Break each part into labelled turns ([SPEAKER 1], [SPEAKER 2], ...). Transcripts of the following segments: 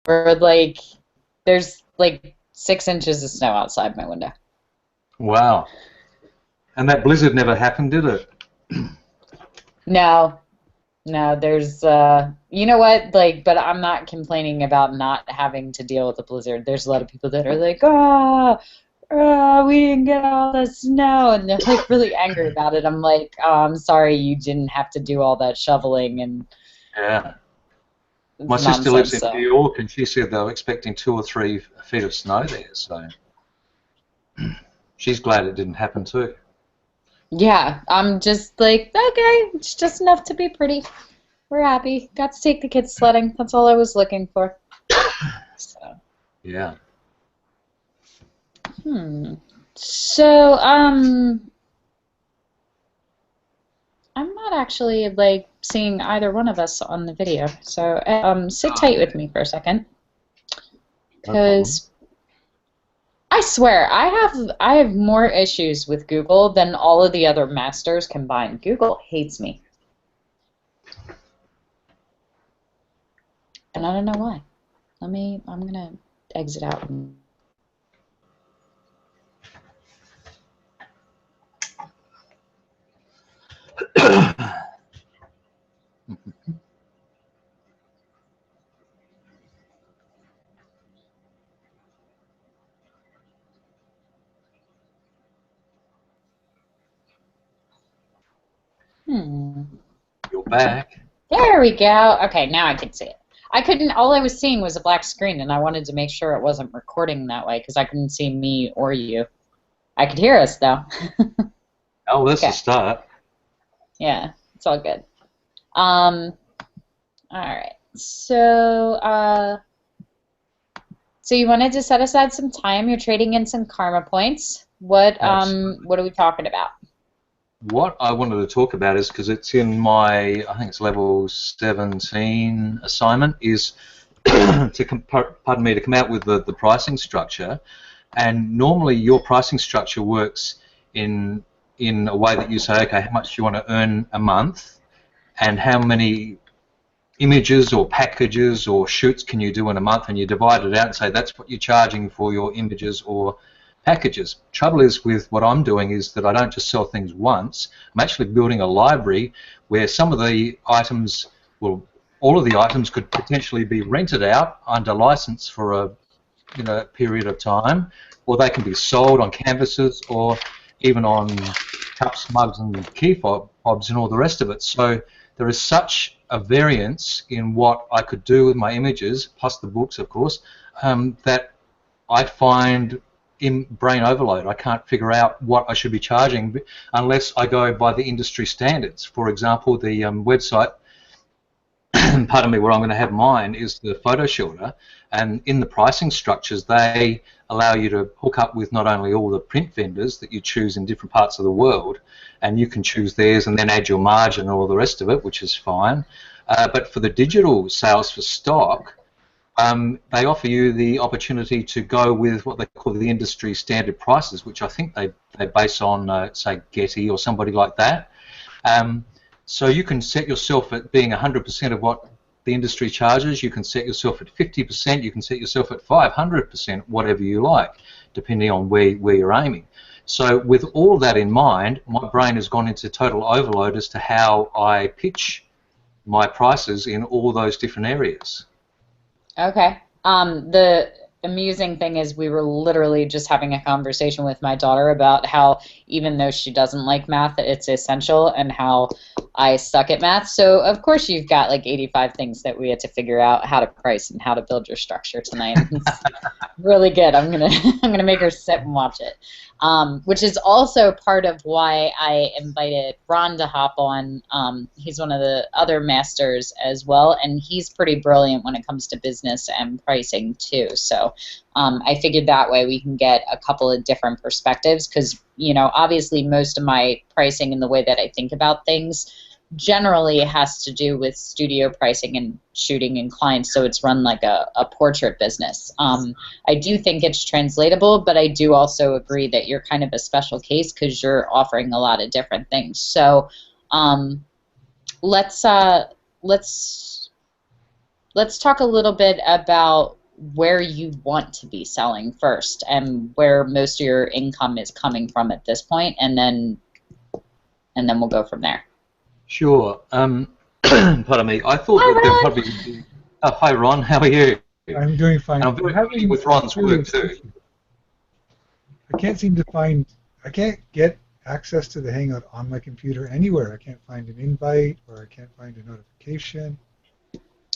[SPEAKER 1] Or like there's like 6 inches of snow outside my window.
[SPEAKER 2] Wow. And that blizzard never happened, did it?
[SPEAKER 1] No, no, there's you know what, like, but I'm not complaining about not having to deal with a blizzard. There's a lot of people that are like, we didn't get all the snow, and they're like really angry about it. I'm like, oh, I'm sorry you didn't have to do all that shoveling and
[SPEAKER 2] Yeah. My
[SPEAKER 1] it's
[SPEAKER 2] sister lives
[SPEAKER 1] nonsense.
[SPEAKER 2] in New
[SPEAKER 1] So
[SPEAKER 2] York, and she said they were expecting 2 or 3 feet of snow there, so she's glad it didn't happen too.
[SPEAKER 1] yeah, I'm just like, okay, it's just enough to be pretty. We're happy. Got to take the kids sledding. That's all I was looking for. So,
[SPEAKER 2] Yeah.
[SPEAKER 1] hmm. So, I'm not actually like seeing either one of us on the video. So, sit tight with me for a second,
[SPEAKER 2] No problem.
[SPEAKER 1] because I swear I have more issues with Google than all of the other masters combined. Google hates me, and I don't know why. I'm gonna exit out. Hmm.
[SPEAKER 2] You're back.
[SPEAKER 1] There we go. Okay, now I can see it. I couldn't, all I was seeing was a black screen, and I wanted to make sure it wasn't recording that way because I couldn't see me or you. I could hear us, though.
[SPEAKER 2] Oh, that's a
[SPEAKER 1] Okay,
[SPEAKER 2] start.
[SPEAKER 1] yeah, it's all good. All right. So you wanted to set aside some time. You're trading in some karma points.
[SPEAKER 2] Absolutely.
[SPEAKER 1] What are we talking about?
[SPEAKER 2] What I wanted to talk about is, because it's in my, I think it's level 17 assignment, is pardon me, to come out with the pricing structure. And normally your pricing structure works in a way that you say, okay, how much do you want to earn a month, and how many images or packages or shoots can you do in a month, and you divide it out and say that's what you're charging for your images or packages. Trouble is with what I'm doing is that I don't just sell things once. I'm actually building a library where some of the items, well, all of the items could potentially be rented out under license for a period of time, or they can be sold on canvases or even on cups, mugs, and key fobs and all the rest of it. So there is such a variance in what I could do with my images, plus the books, of course, that I find in brain overload. I can't figure out what I should be charging unless I go by the industry standards. For example, the website, pardon me, where I'm going to have mine is the photo shorter, and in the pricing structures they allow you to hook up with not only all the print vendors that you choose in different parts of the world, and you can choose theirs and then add your margin and all the rest of it, which is fine. But for the digital sales for stock, they offer you the opportunity to go with what they call the industry standard prices, which I think they base on, say, Getty or somebody like that. So you can set yourself at being 100% of what the industry charges. You can set yourself at 50%. You can set yourself at 500%, whatever you like, depending on where you're aiming. So with all that in mind, my brain has gone into total overload as to how I pitch my prices in all those different areas.
[SPEAKER 1] Okay. The amusing thing is we were literally just having a conversation with my daughter about how even though she doesn't like math, it's essential, and how I suck at math. So of course you've got like 85 things that we had to figure out how to price and how to build your structure tonight. It's really good. I'm gonna I'm gonna make her sit and watch it. Which is also part of why I invited Ron to hop on. He's one of the other masters as well, and he's pretty brilliant when it comes to business and pricing too. So I figured that way we can get a couple of different perspectives, because obviously most of my pricing and the way that I think about things generally has to do with studio pricing and shooting and clients, so it's run like a portrait business. I do think it's translatable, but I do also agree that you're kind of a special case because you're offering a lot of different things. So let's let's talk a little bit about where you want to be selling first and where most of your income is coming from at this point, and then we'll go from there.
[SPEAKER 2] Sure. Pardon me. I thought
[SPEAKER 1] Hi,
[SPEAKER 2] that there
[SPEAKER 1] Ron.
[SPEAKER 2] probably would be. Oh, hi, Ron. How are you?
[SPEAKER 3] I'm doing fine.
[SPEAKER 2] I'm very happy
[SPEAKER 3] having
[SPEAKER 2] with Ron's work
[SPEAKER 3] serious
[SPEAKER 2] too.
[SPEAKER 3] issue. I can't seem to find. I can't get access to the Hangout on my computer anywhere. I can't find an invite, or I can't find a notification.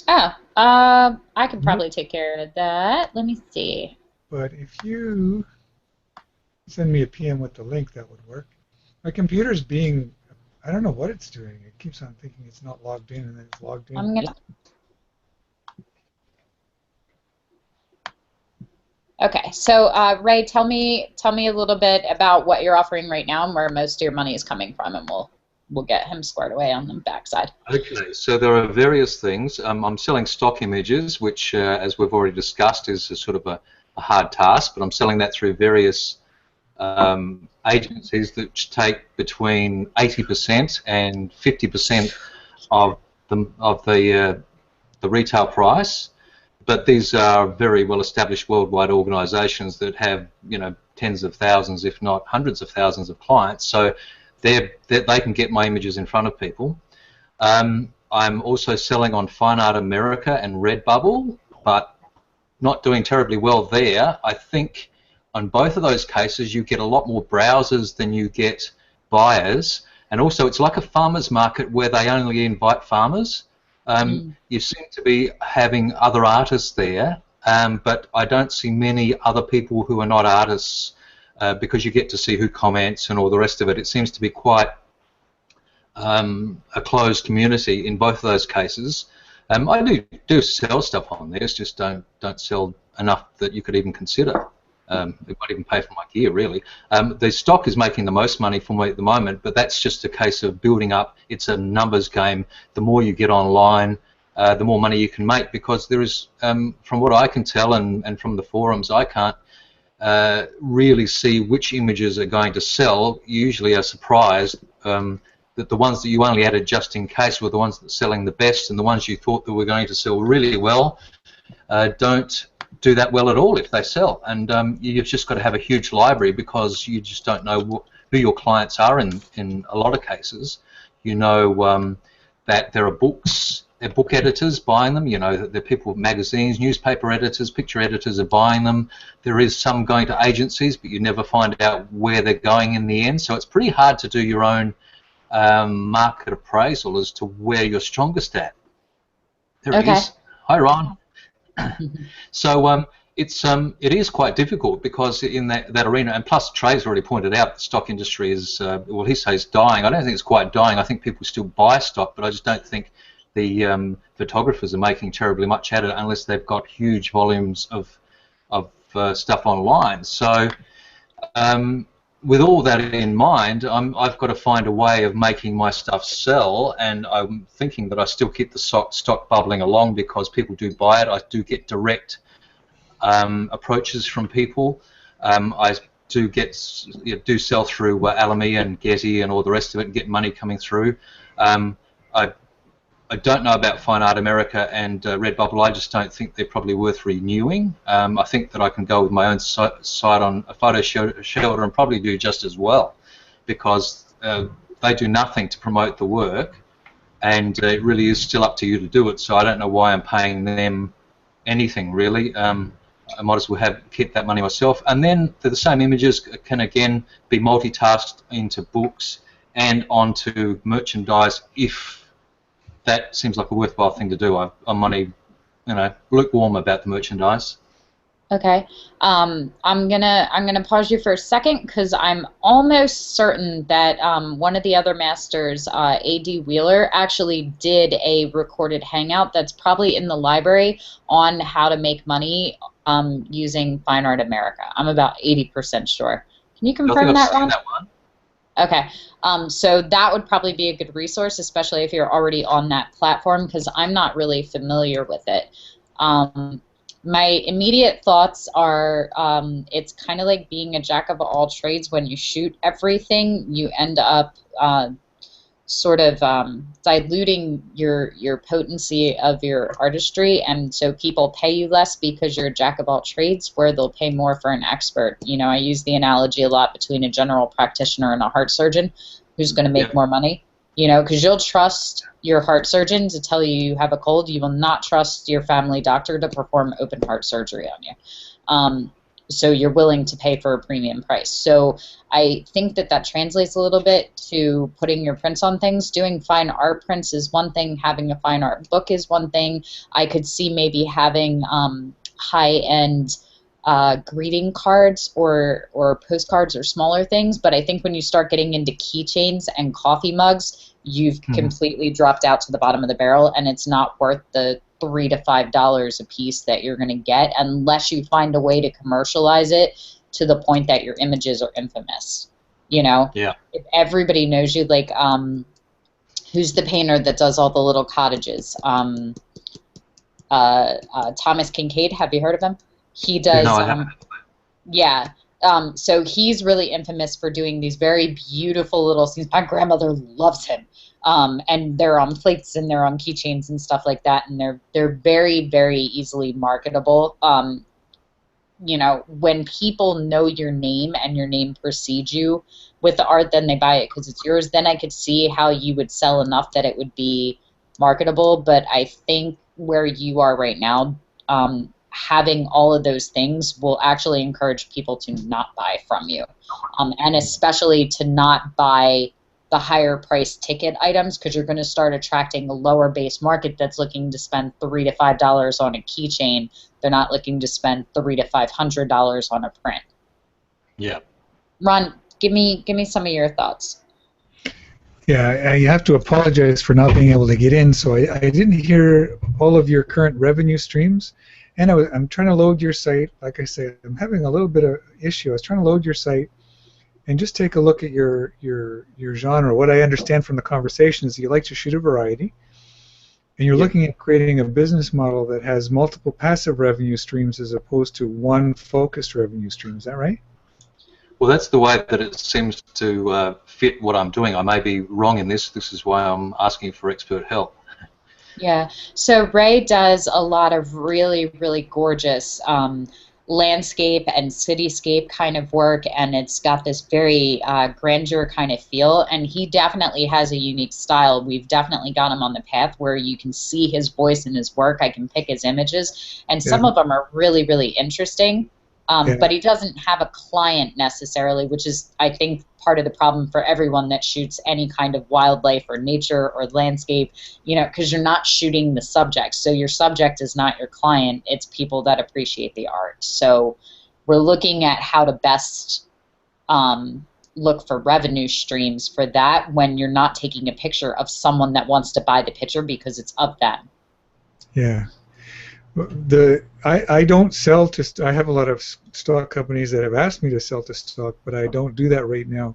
[SPEAKER 1] Oh, I can probably take care of that. Let me see.
[SPEAKER 3] But if you send me a PM with the link, that would work. My computer's being. I don't know what it's doing. It keeps on thinking it's not logged in, and then it's logged in.
[SPEAKER 1] I'm gonna. Okay, so Ray, tell me a little bit about what you're offering right now and where most of your money is coming from, and we'll get him squared away on the backside.
[SPEAKER 2] Okay, so there are various things. I'm selling stock images, which, as we've already discussed, is a sort of a hard task, but I'm selling that through various agencies that take between 80% and 50% of the retail price. But these are very well-established worldwide organisations that have, tens of thousands, if not hundreds of thousands of clients. So they can get my images in front of people. I'm also selling on Fine Art America and Redbubble, but not doing terribly well there. I think on both of those cases you get a lot more browsers than you get buyers, and also it's like a farmer's market where they only invite farmers. You seem to be having other artists there, but I don't see many other people who are not artists because you get to see who comments and all the rest of it. It seems to be quite a closed community in both of those cases. I do sell stuff on there, it's just don't sell enough that you could even consider. It won't even pay for my gear, really. The stock is making the most money for me at the moment, but that's just a case of building up. It's a numbers game. The more you get online, the more money you can make, because there is, from what I can tell and from the forums, I can't really see which images are going to sell. You usually are surprised that the ones that you only added just in case were the ones that are selling the best, and the ones you thought that were going to sell really well don't do that well at all if they sell. And you've just got to have a huge library, because you just don't know who your clients are in a lot of cases. You know that there are books, there are book editors buying them, that there are people with magazines, newspaper editors, picture editors are buying them. There is some going to agencies, but you never find out where they're going in the end. So it's pretty hard to do your own market appraisal as to where you're strongest at. There
[SPEAKER 1] Okay.
[SPEAKER 2] it is. Hi, Ron. So it is quite difficult, because in that arena, and plus Trey's already pointed out, the stock industry is, well, he says dying. I don't think it's quite dying. I think people still buy stock, but I just don't think the photographers are making terribly much at it unless they've got huge volumes of stuff online. So with all that in mind, I've got to find a way of making my stuff sell, and I'm thinking that I still keep the stock bubbling along, because people do buy it. I do get direct approaches from people. I do sell through Alamy and Getty and all the rest of it, and get money coming through. I don't know about Fine Art America and Redbubble. I just don't think they're probably worth renewing. I think that I can go with my own site on a photo shelter and probably do just as well, because they do nothing to promote the work, and it really is still up to you to do it. So I don't know why I'm paying them anything, really. I might as well keep that money myself. And then the same images can again be multitasked into books and onto merchandise if that seems like a worthwhile thing to do. I'm only, lukewarm about the merchandise.
[SPEAKER 1] Okay. I'm gonna pause you for a second, because I'm almost certain that one of the other masters, A.D. Wheeler, actually did a recorded hangout that's probably in the library on how to make money using Fine Art America. I'm about 80% sure. Can you confirm that, Ron?
[SPEAKER 2] That one.
[SPEAKER 1] Okay, so that would probably be a good resource, especially if you're already on that platform, because I'm not really familiar with it. My immediate thoughts are it's kind of like being a jack of all trades. When you shoot everything, you end up sort of diluting your potency of your artistry, and so people pay you less because you're a jack of all trades, where they'll pay more for an expert. You know, I use the analogy a lot between a general practitioner and a heart surgeon, who's going to make more money. You know, because you'll trust your heart surgeon to tell you you have a cold. You will not trust your family doctor to perform open heart surgery on you. So you're willing to pay for a premium price. So I think that translates a little bit to putting your prints on things. Doing fine art prints is one thing. Having a fine art book is one thing. I could see maybe having high-end greeting cards or postcards or smaller things. But I think when you start getting into keychains and coffee mugs, you've completely dropped out to the bottom of the barrel, and it's not worth the $3 to $5 a piece that you're going to get unless you find a way to commercialize it to the point that your images are infamous. You know, if everybody knows you, like who's the painter that does all the little cottages? Thomas Kincaid. Have you heard of him? He does.
[SPEAKER 2] No, I haven't.
[SPEAKER 1] Yeah. So he's really infamous for doing these very beautiful little scenes. My grandmother loves him. And they're on plates and they're on keychains and stuff like that, and they're very, very easily marketable. You know, when people know your name and your name precedes you with the art, then they buy it because it's yours. Then I could see how you would sell enough that it would be marketable. But I think where you are right now, having all of those things will actually encourage people to not buy from you, and especially to not buy the higher price ticket items, because you're going to start attracting a lower base market that's looking to spend $3 to $5 on a keychain. They're not looking to spend $300 to $500 on a print.
[SPEAKER 2] Yeah.
[SPEAKER 1] Ron, give me some of your thoughts.
[SPEAKER 3] Yeah, you have to apologize for not being able to get in, so I didn't hear all of your current revenue streams, and I'm trying to load your site. Like I said, I'm having a little bit of issue. I was trying to load your site and just take a look at your genre. What I understand from the conversation is you like to shoot a variety, and you're looking at creating a business model that has multiple passive revenue streams as opposed to one focused revenue stream. Is that right?
[SPEAKER 2] Well, that's the way that it seems to fit what I'm doing. I may be wrong in this. This is why I'm asking for expert help.
[SPEAKER 1] Yeah. So Ray does a lot of really, really gorgeous landscape and cityscape kind of work, and it's got this very grandeur kind of feel, and he definitely has a unique style. We've definitely got him on the path where you can see his voice in his work. I can pick his images, and some of them are really, really interesting, but he doesn't have a client necessarily, which is, I think, part of the problem for everyone that shoots any kind of wildlife or nature or landscape, you know, because you're not shooting the subject. So your subject is not your client, it's people that appreciate the art. So we're looking at how to best look for revenue streams for that when you're not taking a picture of someone that wants to buy the picture because it's of them.
[SPEAKER 3] Yeah. I don't sell to. I have a lot of stock companies that have asked me to sell to stock, but I don't do that right now.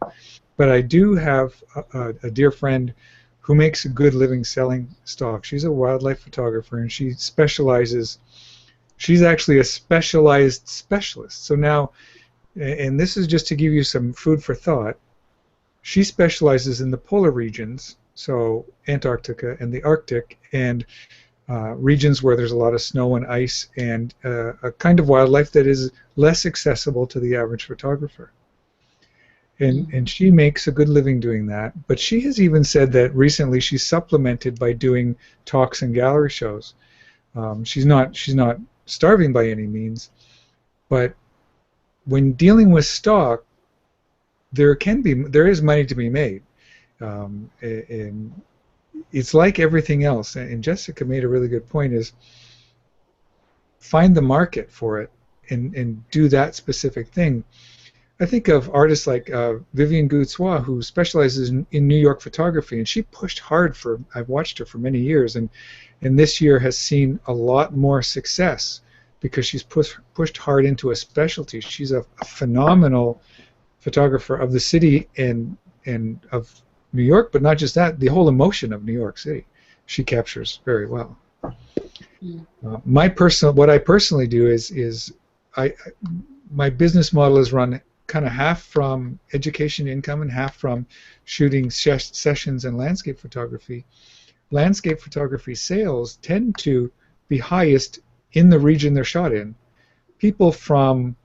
[SPEAKER 3] But I do have a dear friend who makes a good living selling stock. She's a wildlife photographer, and she specializes. She's actually a specialized specialist. So now, and this is just to give you some food for thought, she specializes in the polar regions, so Antarctica and the Arctic, and regions where there's a lot of snow and ice, and a kind of wildlife that is less accessible to the average photographer. And she makes a good living doing that. But she has even said that recently she's supplemented by doing talks and gallery shows. She's not starving by any means, but when dealing with stock, there is money to be made. And it's like everything else, and Jessica made a really good point, is find the market for it and do that specific thing. I think of artists like Vivienne Goudssois, who specializes in New York photography, and she pushed hard I've watched her for many years, and this year has seen a lot more success because she's pushed hard into a specialty. She's a phenomenal photographer of the city and of New York, but not just that, the whole emotion of New York City she captures very well. What I personally do is my business model is run kind of half from education income and half from shooting sessions and landscape photography. Landscape photography sales tend to be highest in the region they're shot in. People from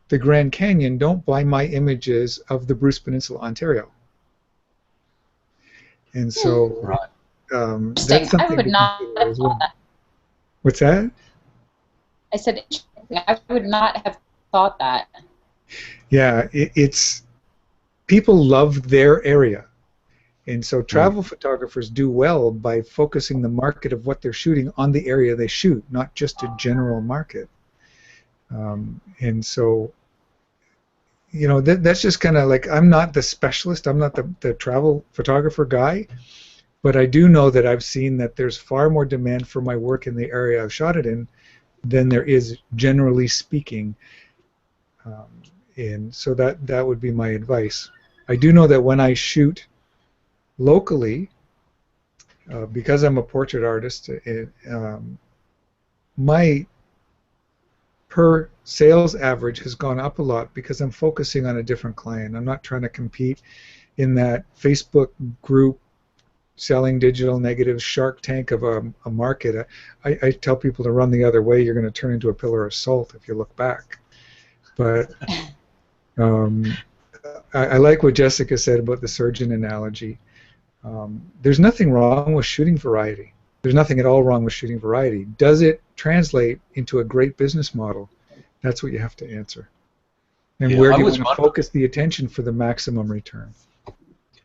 [SPEAKER 3] the Grand Canyon don't buy my images of the Bruce Peninsula, Ontario. And so
[SPEAKER 2] Right.
[SPEAKER 3] that's something
[SPEAKER 1] I would
[SPEAKER 3] to
[SPEAKER 1] not
[SPEAKER 3] consider
[SPEAKER 1] have
[SPEAKER 3] as
[SPEAKER 1] thought
[SPEAKER 3] well.
[SPEAKER 1] that.
[SPEAKER 3] What's that?
[SPEAKER 1] I said, interesting. I would not have thought that.
[SPEAKER 3] Yeah, it's people love their area. And so travel photographers do well by focusing the market of what they're shooting on the area they shoot, not just a general market. And so, you know, that's just kind of like, I'm not the specialist, I'm not the travel photographer guy, but I do know that I've seen that there's far more demand for my work in the area I've shot it in than there is, generally speaking. And so that would be my advice. I do know that when I shoot locally, because I'm a portrait artist, my per sales average has gone up a lot because I'm focusing on a different client. I'm not trying to compete in that Facebook group selling digital negatives Shark Tank of a market. I tell people to run the other way. You're going to turn into a pillar of salt if you look back. But I like what Jessica said about the surgeon analogy. There's nothing wrong with shooting variety. There's nothing at all wrong with shooting variety. Does it translate into a great business model? That's what you have to answer. And
[SPEAKER 2] Yeah,
[SPEAKER 3] where
[SPEAKER 2] I
[SPEAKER 3] do you
[SPEAKER 2] was
[SPEAKER 3] want to
[SPEAKER 2] wondering-
[SPEAKER 3] focus the attention for the maximum return?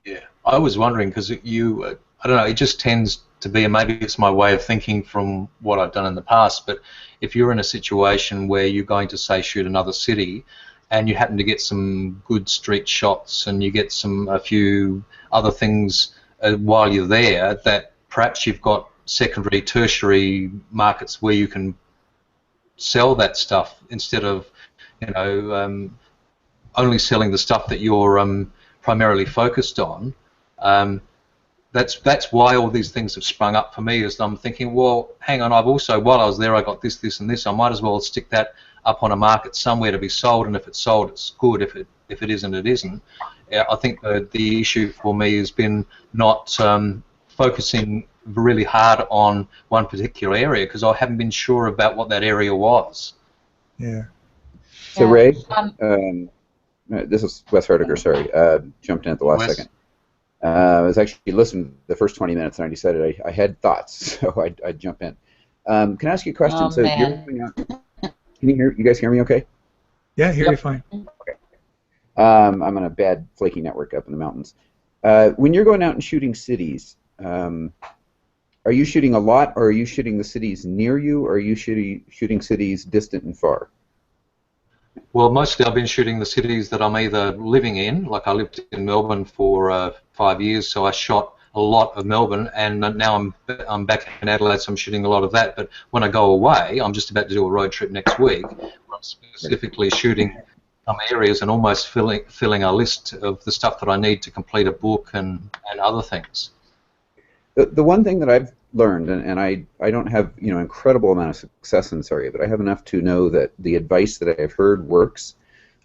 [SPEAKER 2] Yeah, I was wondering because you, I don't know, it just tends to be, and maybe it's my way of thinking from what I've done in the past, but if you're in a situation where you're going to, say, shoot another city and you happen to get some good street shots and you get a few other things while you're there, that perhaps you've got secondary, tertiary markets where you can sell that stuff instead of, you know, only selling the stuff that you're primarily focused on. That's why all these things have sprung up for me. Is I'm thinking, well, hang on, I've also, while I was there, I got this, this, and this. I might as well stick that up on a market somewhere to be sold, and if it's sold, it's good. If it isn't, it isn't. I think the issue for me has been not focusing really hard on one particular area because I haven't been sure about what that area was.
[SPEAKER 3] Yeah.
[SPEAKER 4] So
[SPEAKER 1] Yeah.
[SPEAKER 4] Ray, this is Wes Hardiger, sorry, jumped in at the last
[SPEAKER 2] Wes.
[SPEAKER 4] second. I was actually listening to the first 20 minutes and I decided I had thoughts, so I'd jump in. Can I ask you a question?
[SPEAKER 1] Oh,
[SPEAKER 4] so
[SPEAKER 1] man.
[SPEAKER 4] you're going out, can you guys hear me okay?
[SPEAKER 3] Yeah, hear you fine.
[SPEAKER 4] I'm on a bad flaky network up in the mountains. When you're going out and shooting cities, are you shooting a lot, or are you shooting the cities near you, or are you shooting cities distant and far?
[SPEAKER 2] Well, mostly I've been shooting the cities that I'm either living in, like I lived in Melbourne for 5 years, so I shot a lot of Melbourne, and now I'm back in Adelaide, so I'm shooting a lot of that. But when I go away, I'm just about to do a road trip next week, where I'm specifically shooting some areas and almost filling a list of the stuff that I need to complete a book and other things.
[SPEAKER 4] The one thing that I've learned, and I don't have incredible amount of success in this area, but I have enough to know that the advice that I've heard works.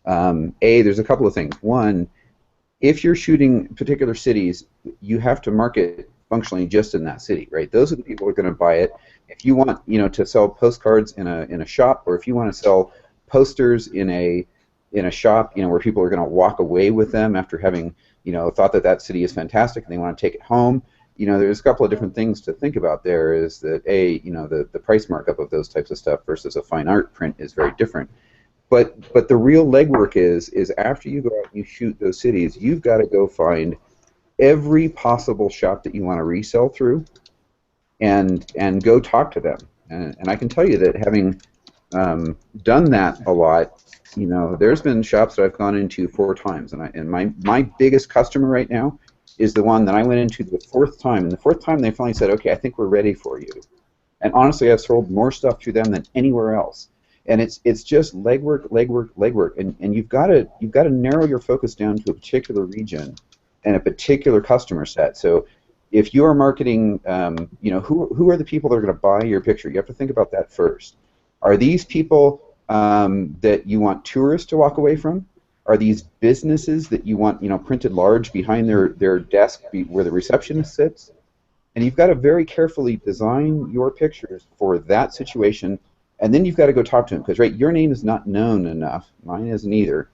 [SPEAKER 4] There's a couple of things. One, if you're shooting particular cities, you have to market functionally just in that city, right? Those are the people who are going to buy it. If you want, to sell postcards in a shop, or if you want to sell posters in a shop, where people are going to walk away with them after having, thought that city is fantastic and they want to take it home. There's a couple of different things to think about there. Is that the price markup of those types of stuff versus a fine art print is very different. But the real legwork is after you go out and you shoot those cities, you've got to go find every possible shop that you want to resell through, and go talk to them. And I can tell you that having done that a lot, there's been shops that I've gone into 4 times, and my biggest customer right now is the one that I went into the 4th time, and the 4th time they finally said, okay, I think we're ready for you. And honestly, I've sold more stuff through them than anywhere else. And it's just legwork, and you've got to narrow your focus down to a particular region and a particular customer set. So if you are marketing, who are the people that are going to buy your picture? You have to think about that first. Are these people that you want tourists to walk away from? are these businesses that you want, printed large behind their desk where the receptionist sits. And you've got to very carefully design your pictures for that situation, and then you've got to go talk to them, because, right, your name is not known enough, mine isn't either,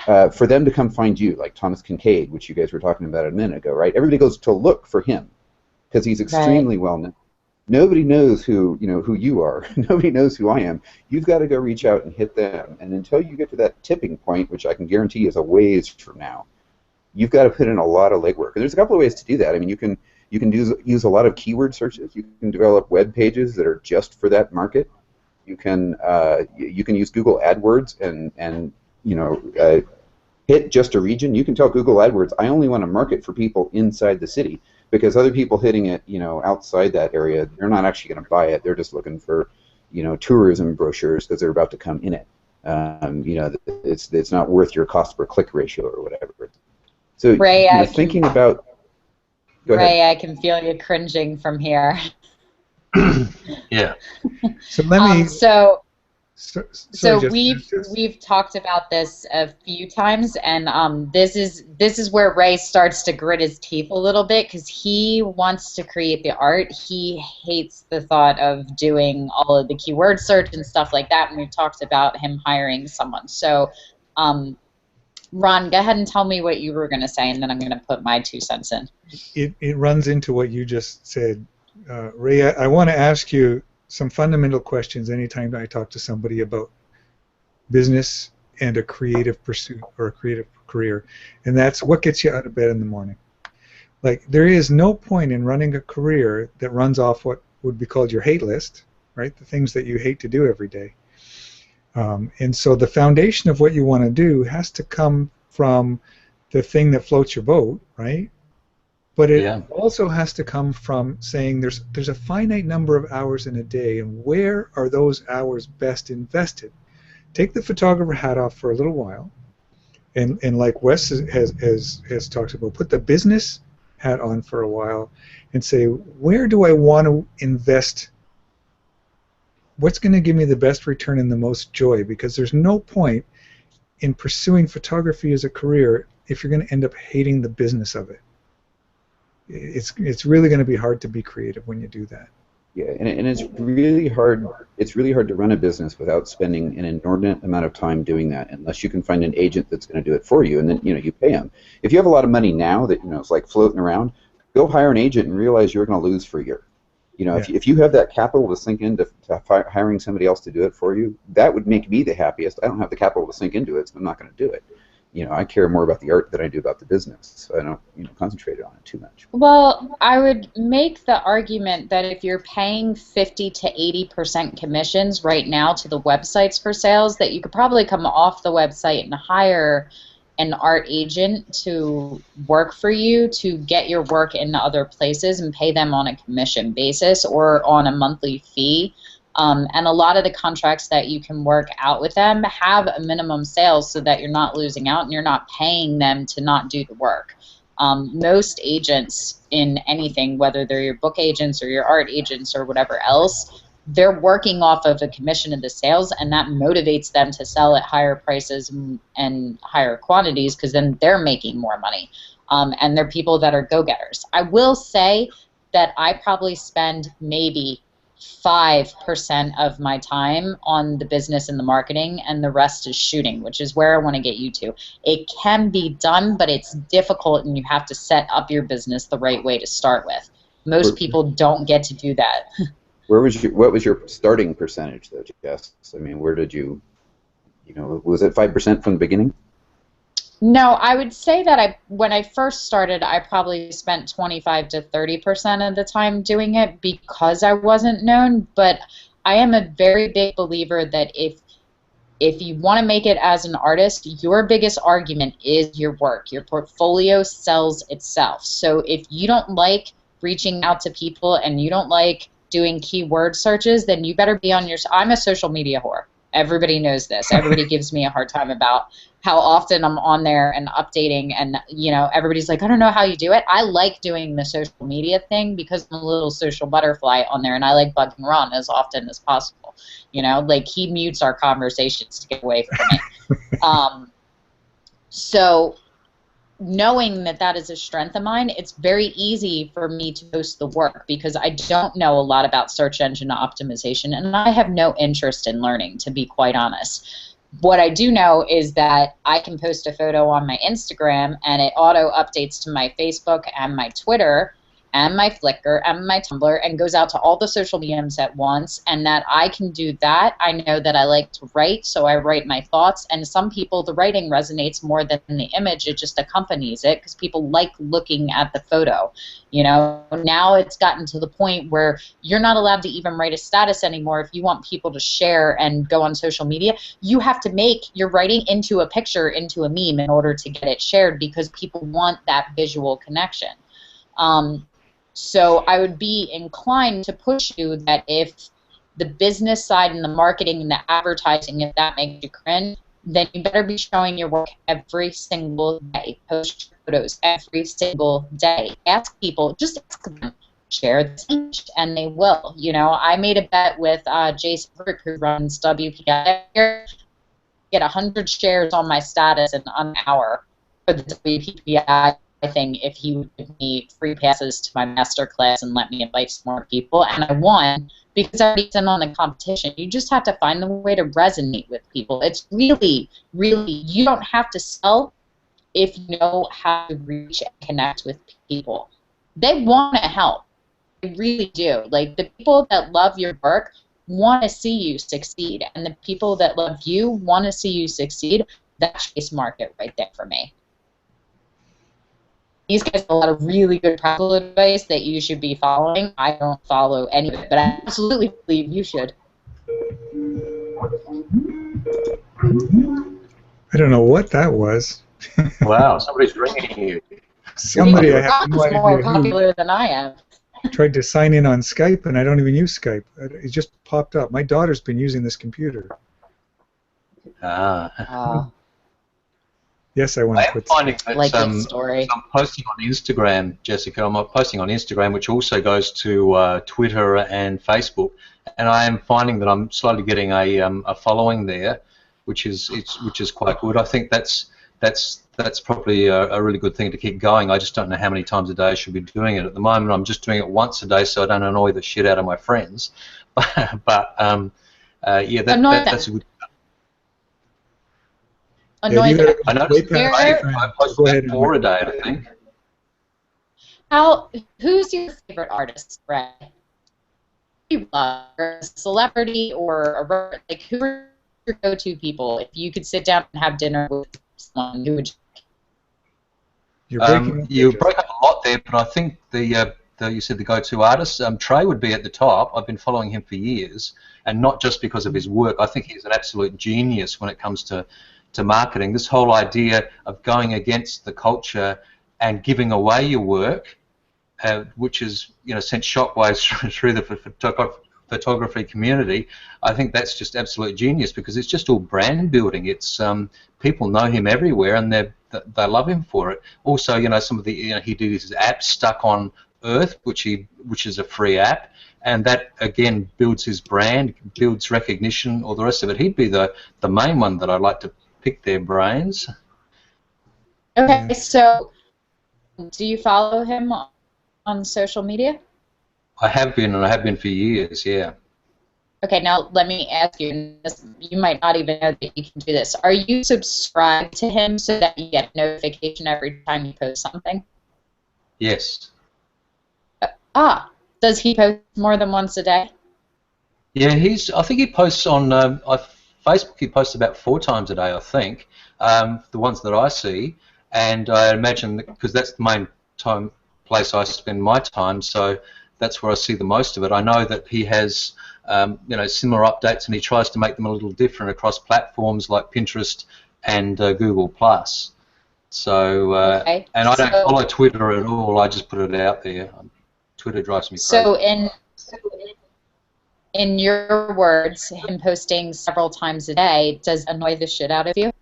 [SPEAKER 4] for them to come find you, like Thomas Kincaid, which you guys were talking about a minute ago, right? Everybody goes to look for him because he's extremely well known. Nobody knows who you are. Nobody knows who I am. You've got to go reach out and hit them, and until you get to that tipping point, which I can guarantee is a ways from now, you've got to put in a lot of legwork. And there's a couple of ways to do that. I mean, you can use a lot of keyword searches. You can develop web pages that are just for that market. You can use Google AdWords and hit just a region. You can tell Google AdWords, I only want to market for people inside the city, because other people hitting it, outside that area, they're not actually going to buy it. They're just looking for, tourism brochures because they're about to come in it. It's not worth your cost per click ratio or whatever. So
[SPEAKER 1] Ray,
[SPEAKER 4] thinking about. Go ahead.
[SPEAKER 1] Ray, I can feel you cringing from here.
[SPEAKER 2] Yeah.
[SPEAKER 3] So let me.
[SPEAKER 1] So we've talked about this a few times, and this is where Ray starts to grit his teeth a little bit, because he wants to create the art. He hates the thought of doing all of the keyword search and stuff like that, and we've talked about him hiring someone. So, Ron, go ahead and tell me what you were going to say, and then I'm going to put my 2 cents in.
[SPEAKER 3] It runs into what you just said. Ray, I want to ask you some fundamental questions anytime I talk to somebody about business and a creative pursuit or a creative career, and that's what gets you out of bed in the morning. Like, there is no point in running a career that runs off what would be called your hate list, right? The things that you hate to do every day. And so the foundation of what you want to do has to come from the thing that floats your boat, right? But it also has to come from saying there's a finite number of hours in a day, and where are those hours best invested? Take the photographer hat off for a little while, and like Wes has talked about, put the business hat on for a while, and say, where do I want to invest? What's going to give me the best return and the most joy? Because there's no point in pursuing photography as a career if you're going to end up hating the business of it. It's really going to be hard to be creative when you do that.
[SPEAKER 4] Yeah, and it's really hard. It's really hard to run a business without spending an inordinate amount of time doing that, unless you can find an agent that's going to do it for you, and then you pay them. If you have a lot of money now that it's like floating around, go hire an agent and realize you're going to lose for a year. If you have that capital to sink into hiring somebody else to do it for you, that would make me the happiest. I don't have the capital to sink into it, so I'm not going to do it. I care more about the art than I do about the business, so I don't concentrate on it too much.
[SPEAKER 1] Well, I would make the argument that if you're paying 50 to 80% commissions right now to the websites for sales, that you could probably come off the website and hire an art agent to work for you to get your work in other places and pay them on a commission basis or on a monthly fee. And a lot of the contracts that you can work out with them have a minimum sales so that you're not losing out and you're not paying them to not do the work. Most agents in anything, whether they're your book agents or your art agents or whatever else, they're working off of a commission of the sales, and that motivates them to sell at higher prices and higher quantities, because then they're making more money. And they're people that are go-getters. I will say that I probably spend maybe 5% of my time on the business and the marketing, and the rest is shooting, which is where I want to get you to. It can be done, but it's difficult, and you have to set up your business the right way to start with. Most people don't get to do that.
[SPEAKER 4] What was your starting percentage, though, Jess? I mean, where did you was it 5% from the beginning?
[SPEAKER 1] No, I would say that when I first started, I probably spent 25 to 30% of the time doing it because I wasn't known. But I am a very big believer that if you want to make it as an artist, your biggest argument is your work. Your portfolio sells itself. So if you don't like reaching out to people and you don't like doing keyword searches, then you better be on your... I'm a social media whore. Everybody knows this. Everybody gives me a hard time about how often I'm on there and updating, and everybody's like, I don't know how you do it. I like doing the social media thing because I'm a little social butterfly on there, and I like bugging Ron as often as possible. Like, he mutes our conversations to get away from me. So knowing that that is a strength of mine, it's very easy for me to post the work because I don't know a lot about search engine optimization, and I have no interest in learning, to be quite honest. What I do know is that I can post a photo on my Instagram and it auto updates to my Facebook and my Twitter and my Flickr and my Tumblr and goes out to all the social mediums at once, and that I can do that. I know that I like to write, so I write my thoughts, and some people the writing resonates more than the image. It just accompanies it because people like looking at the photo. You know, now it's gotten to the point where you're not allowed to even write a status anymore. If you want people to share and go on social media, you have to make your writing into a picture, into a meme in order to get it shared because people want that visual connection. So I would be inclined to push you that if the business side and the marketing and the advertising, if that makes you cringe, then you better be showing your work every single day. Post photos every single day. Ask people, just ask them, share this image, and they will. You know, I made a bet with Jason Group, who runs WPI. Get 100 shares on my status in an hour for the WPI thing if he would give me free passes to my master class and let me invite some more people, and I won because I already in on the competition. You just have to find the way to resonate with people. It's really, really, you don't have to sell if you know how to reach and connect with people. They want to help. They really do. Like, the people that love your work want to see you succeed, and the people that love you want to see you succeed. That's Chase Market right there for me. These guys have a lot of really good practical advice that you should be following. I don't follow any of it, but I absolutely believe you should.
[SPEAKER 3] I don't know what that was.
[SPEAKER 2] Wow, somebody's ringing you.
[SPEAKER 3] Somebody I have no
[SPEAKER 1] Rock's more
[SPEAKER 3] idea
[SPEAKER 1] popular than I am.
[SPEAKER 3] who tried to sign in on Skype, and I don't even use Skype. It just popped up. My daughter's been using this computer. Yes, I want to
[SPEAKER 2] I'm
[SPEAKER 3] quit.
[SPEAKER 2] finding that
[SPEAKER 1] Like this story.
[SPEAKER 2] I'm posting on Instagram, Jessica. I'm posting on Instagram, which also goes to Twitter and Facebook, and I am finding that I'm slowly getting a following there, which is quite good. I think that's probably a really good thing to keep going. I just don't know how many times a day I should be doing it. At the moment, I'm just doing it once a day, so I don't annoy the shit out of my friends. But yeah, that's a good.
[SPEAKER 1] Annoy them.
[SPEAKER 2] I noticed I post about 4 a day, I think.
[SPEAKER 1] Who's your favorite artist, Ray? You love a celebrity or like, who are your go-to people? If you could sit down and have dinner with someone, who would you?
[SPEAKER 3] You
[SPEAKER 2] broke up a lot there, but I think you said the go-to artist. Trey would be at the top. I've been following him for years, and not just because of his work. I think he's an absolute genius when it comes to marketing. This whole idea of going against the culture and giving away your work, which is, you know, sent shockwaves through the photography community. I think that's just absolute genius because it's just all brand building. It's people know him everywhere and they love him for it. Also, you know, some of the, you know, he did his app Stuck on Earth, which is a free app, and that again builds his brand, builds recognition, all the rest of it. He'd be the main one that I'd like to pick their brains.
[SPEAKER 1] Okay, so do you follow him on social media?
[SPEAKER 2] I have been, and I have been for years, yeah.
[SPEAKER 1] Okay, now let me ask you, and you might not even know that you can do this. Are you subscribed to him so that you get a notification every time you post something?
[SPEAKER 2] Yes.
[SPEAKER 1] Does he post more than once a day?
[SPEAKER 2] Yeah, I think he posts on Facebook. He posts about 4 times a day, I think, the ones that I see, and I imagine because that's the main place I spend my time, so that's where I see the most of it. I know that he has you know, similar updates, and he tries to make them a little different across platforms like Pinterest and Google+. So,
[SPEAKER 1] okay.
[SPEAKER 2] And I don't follow Twitter at all. I just put it out there. Twitter drives me crazy.
[SPEAKER 1] So in your words, him posting several times a day does annoy the shit out of you?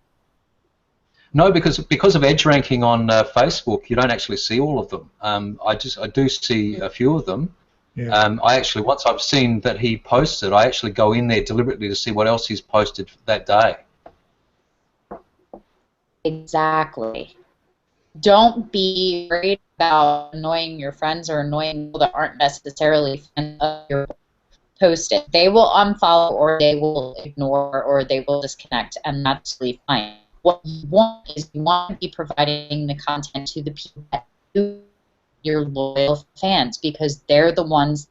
[SPEAKER 2] No, because of edge ranking on Facebook, you don't actually see all of them. I do see a few of them. Yeah. I actually, once I've seen that he posted, I actually go in there deliberately to see what else he's posted that day.
[SPEAKER 1] Exactly. Don't be worried about annoying your friends or annoying people that aren't necessarily fans of your post. It. They will unfollow or they will ignore or they will disconnect, and that's really fine. What you want is you want to be providing the content to the people that you, your loyal fans, because they're the ones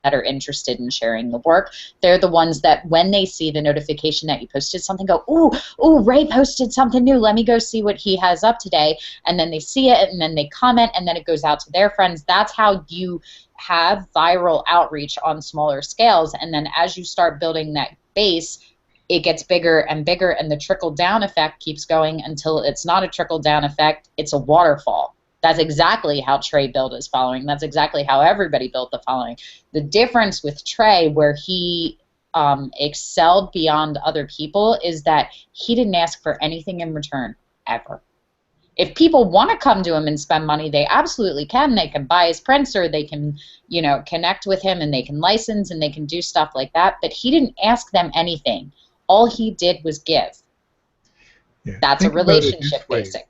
[SPEAKER 1] that are interested in sharing the work. They're the ones that when they see the notification that you posted something go, ooh, Ray posted something new. Let me go see what he has up today. And then they see it and then they comment and then it goes out to their friends. That's how you have viral outreach on smaller scales. And then as you start building that base, it gets bigger and bigger and the trickle down effect keeps going until it's not a trickle down effect, it's a waterfall. That's exactly how Trey built his following. That's exactly how everybody built the following. The difference with Trey, where he excelled beyond other people, is that he didn't ask for anything in return, ever. If people want to come to him and spend money, they absolutely can. They can buy his prints or they can, connect with him and they can license and they can do stuff like that. But he didn't ask them anything. All he did was give.
[SPEAKER 3] Yeah.
[SPEAKER 1] That's a relationship basic.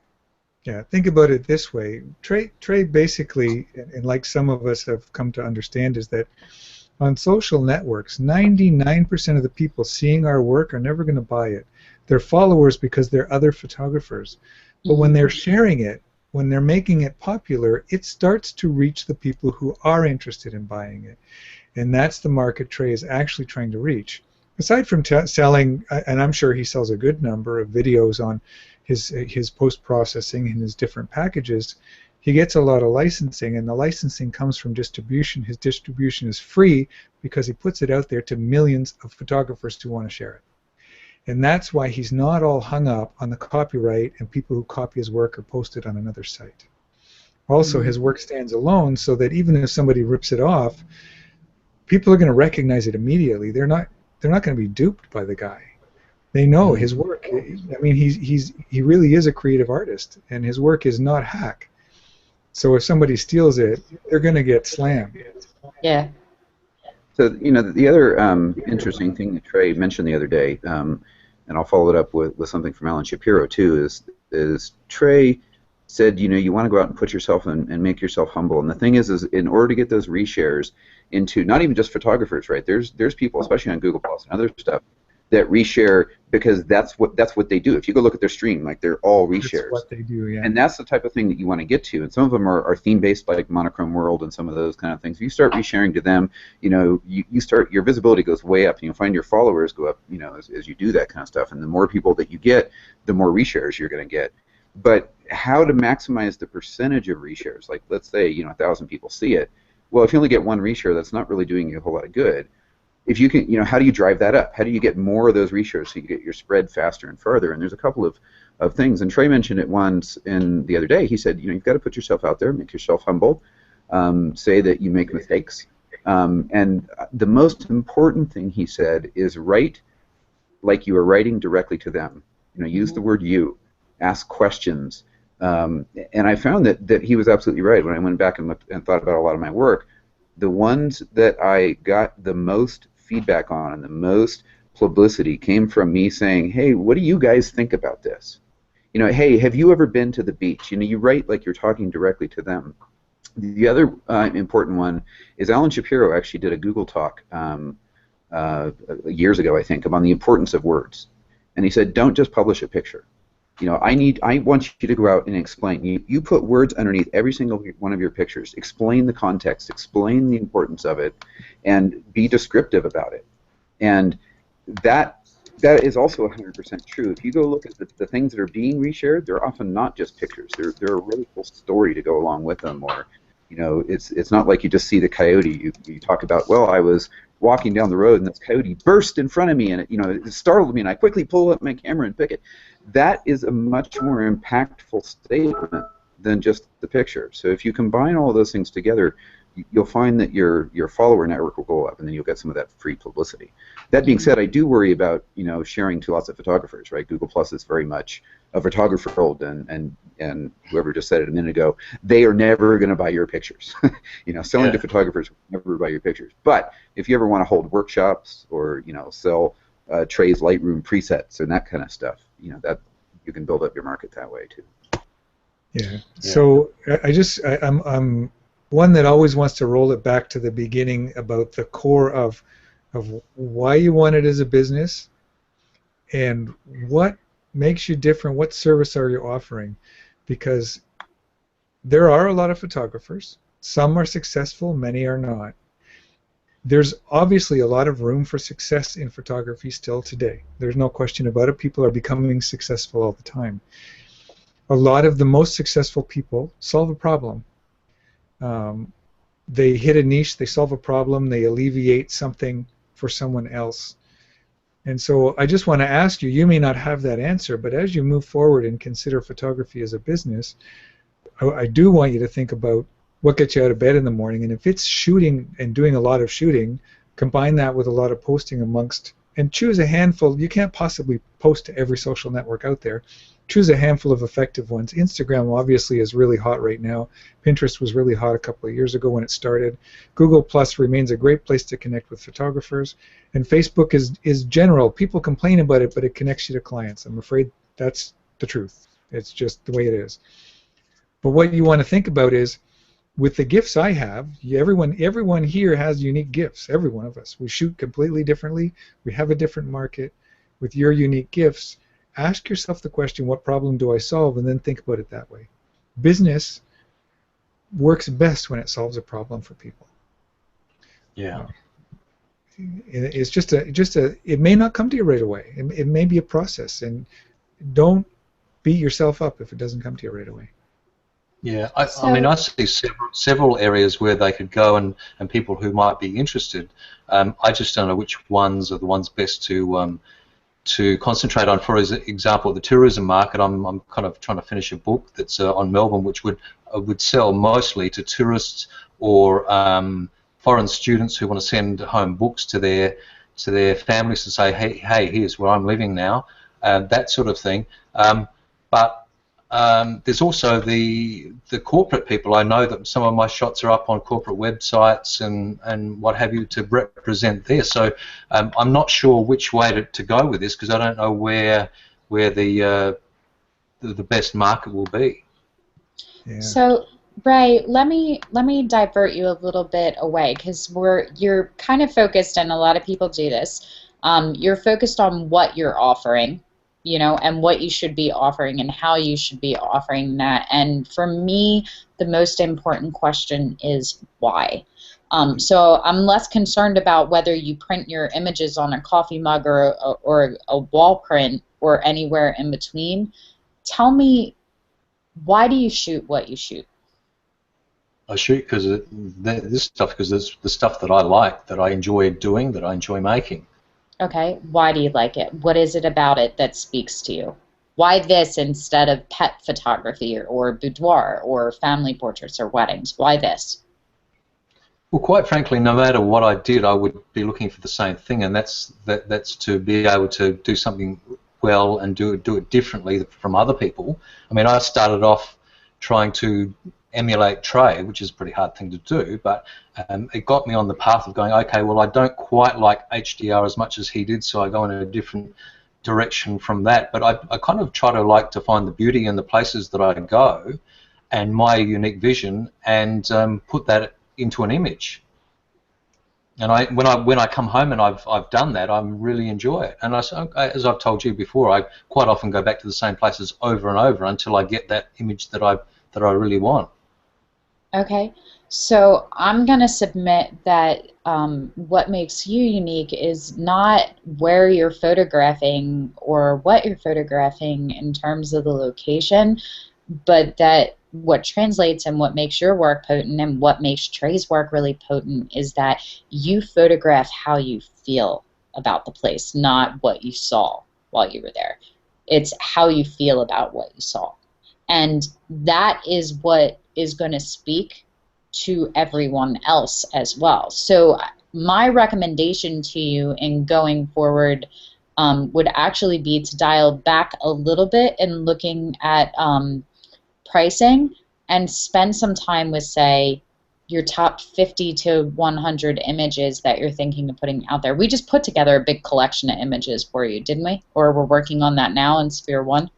[SPEAKER 3] Yeah, think about it this way. Trey basically, and like some of us have come to understand, is that on social networks, 99% of the people seeing our work are never going to buy it. They're followers because they're other photographers. But when they're sharing it, when they're making it popular, it starts to reach the people who are interested in buying it. And that's the market Trey is actually trying to reach. Aside from selling, and I'm sure he sells a good number of videos on his post-processing and his different packages, he gets a lot of licensing, and the licensing comes from distribution. His distribution is free because he puts it out there to millions of photographers who want to share it. And that's why he's not all hung up on the copyright and people who copy his work or post it on another site. Also, his work stands alone so that even if somebody rips it off, people are going to recognize it immediately. They're not going to be duped by the guy. They know his work. I mean, he really is a creative artist, and his work is not hack. So if somebody steals it, they're going to get slammed.
[SPEAKER 1] Yeah.
[SPEAKER 4] So the other interesting thing that Trey mentioned the other day, and I'll follow it up with something from Alan Shapiro too, is Trey said you want to go out and put yourself and make yourself humble. And the thing is in order to get those reshares into not even just photographers, right? There's people, especially on Google Plus and other stuff, that reshare because that's what they do. If you go look at their stream, like they're all reshares.
[SPEAKER 3] That's what they do, yeah.
[SPEAKER 4] And that's the type of thing that you want to get to. And some of them are theme-based, like Monochrome World and some of those kind of things. If you start resharing to them, you start, your visibility goes way up, and you'll find your followers go up, as you do that kind of stuff. And the more people that you get, the more reshares you're going to get. But how to maximize the percentage of reshares? Like, let's say 1,000 people see it. Well, if you only get one reshare, that's not really doing you a whole lot of good. If you can, how do you drive that up? How do you get more of those reshares so you get your spread faster and further? And there's a couple of things. And Trey mentioned it once the other day. He said, you've got to put yourself out there, make yourself humble, say that you make mistakes. And the most important thing he said is write like you are writing directly to them. Use the word you. Ask questions. And I found that he was absolutely right. When I went back and looked and thought about a lot of my work, the ones that I got the most feedback on and the most publicity came from me saying, hey, what do you guys think about this? Hey, have you ever been to the beach? You write like you're talking directly to them. The other important one is Alan Shapiro actually did a Google talk years ago, I think, on the importance of words. And he said, don't just publish a picture. I want you to go out and explain. You put words underneath every single one of your pictures. Explain the context. Explain the importance of it, and be descriptive about it. And that is also 100% true. If you go look at the things that are being reshared, they're often not just pictures. They're a really cool story to go along with them. Or, it's not like you just see the coyote. You talk about, well, I was walking down the road and this coyote burst in front of me, and it startled me, and I quickly pull up my camera and pick it. That is a much more impactful statement than just the picture. So if you combine all of those things together, you'll find that your follower network will go up, and then you'll get some of that free publicity. That being said, I do worry about sharing to lots of photographers, right? Google Plus is very much a photographer world, and whoever just said it a minute ago, they are never going to buy your pictures. Selling to photographers will never buy your pictures. But if you ever want to hold workshops or sell Trey's Lightroom presets and that kind of stuff, that you can build up your market that way too.
[SPEAKER 3] Yeah. So I'm one that always wants to roll it back to the beginning about the core of why you want it as a business and what makes you different. What service are you offering? Because there are a lot of photographers. Some are successful, many are not. There's obviously a lot of room for success in photography still today. There's no question about it. People are becoming successful all the time. A lot of the most successful people solve a problem. They hit a niche, they solve a problem, they alleviate something for someone else. And so I just want to ask you, you may not have that answer, but as you move forward and consider photography as a business, I do want you to think about what gets you out of bed in the morning, and if it's shooting and doing a lot of shooting, combine that with a lot of posting amongst, and choose a handful. You can't possibly post to every social network out there. Choose a handful of effective ones. Instagram obviously is really hot right now. Pinterest was really hot a couple of years ago when it started. Google Plus remains a great place to connect with photographers, and Facebook is general. People complain about it, but it connects you to clients. I'm afraid that's the truth. It's just the way it is. But what you want to think about is, with the gifts I have, everyone here has unique gifts. Every one of us. We shoot completely differently. We have a different market. With your unique gifts, ask yourself the question, what problem do I solve? And then think about it that way. Business works best when it solves a problem for people.
[SPEAKER 2] Yeah.
[SPEAKER 3] It's just a. It may not come to you right away. It may be a process, and don't beat yourself up if it doesn't come to you right away.
[SPEAKER 2] Yeah, I mean, I see several areas where they could go and people who might be interested. I just don't know which ones are the ones best to concentrate on. For example, the tourism market, I'm kind of trying to finish a book that's on Melbourne, which would sell mostly to tourists or foreign students who want to send home books to their families to say, hey, here's where I'm living now, that sort of thing. But there's also the corporate people. I know that some of my shots are up on corporate websites and what have you to represent there. So I'm not sure which way to go with this, because I don't know where the best market will be.
[SPEAKER 3] Yeah.
[SPEAKER 1] So Ray, let me divert you a little bit away, because you're kind of focused, and a lot of people do this. You're focused on what you're offering, and what you should be offering and how you should be offering that. And for me, the most important question is why. So I'm less concerned about whether you print your images on a coffee mug or a wall print or anywhere in between. Tell me, why do you shoot what you shoot?
[SPEAKER 2] I shoot because it's the stuff that I like, that I enjoy doing, that I enjoy making.
[SPEAKER 1] Okay, why do you like it? What is it about it that speaks to you? Why this instead of pet photography or boudoir or family portraits or weddings? Why this?
[SPEAKER 2] Well, quite frankly, no matter what I did, I would be looking for the same thing, and that's to be able to do something well and do it differently from other people. I mean, I started off trying to emulate Trey, which is a pretty hard thing to do, but it got me on the path of going, okay, well, I don't quite like HDR as much as he did, so I go in a different direction from that. But I kind of try to find the beauty in the places that I go and my unique vision, and put that into an image. And when I come home and I've done that, I really enjoy it. And as I've told you before, I quite often go back to the same places over and over until I get that image that I really want.
[SPEAKER 1] Okay, so I'm going to submit that what makes you unique is not where you're photographing or what you're photographing in terms of the location, but that what translates and what makes your work potent and what makes Trey's work really potent is that you photograph how you feel about the place, not what you saw while you were there. It's how you feel about what you saw. And that is what is going to speak to everyone else as well. So my recommendation to you in going forward would actually be to dial back a little bit in looking at pricing and spend some time with, say, your top 50 to 100 images that you're thinking of putting out there. We just put together a big collection of images for you, didn't we? Or we're working on that now in Sphere 1?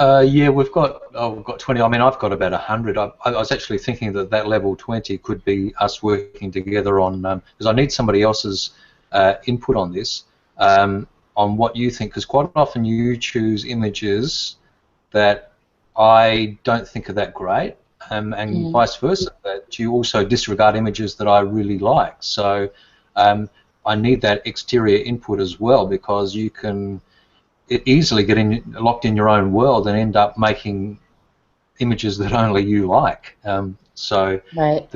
[SPEAKER 2] Yeah, we've got 20. I mean, I've got about 100. I was actually thinking that that level 20 could be us working together on, because I need somebody else's input on this, on what you think, because quite often you choose images that I don't think are that great, and vice versa, that you also disregard images that I really like. So I need that exterior input as well, because you can easily get locked in your own world and end up making images that only you like. So,
[SPEAKER 1] Right.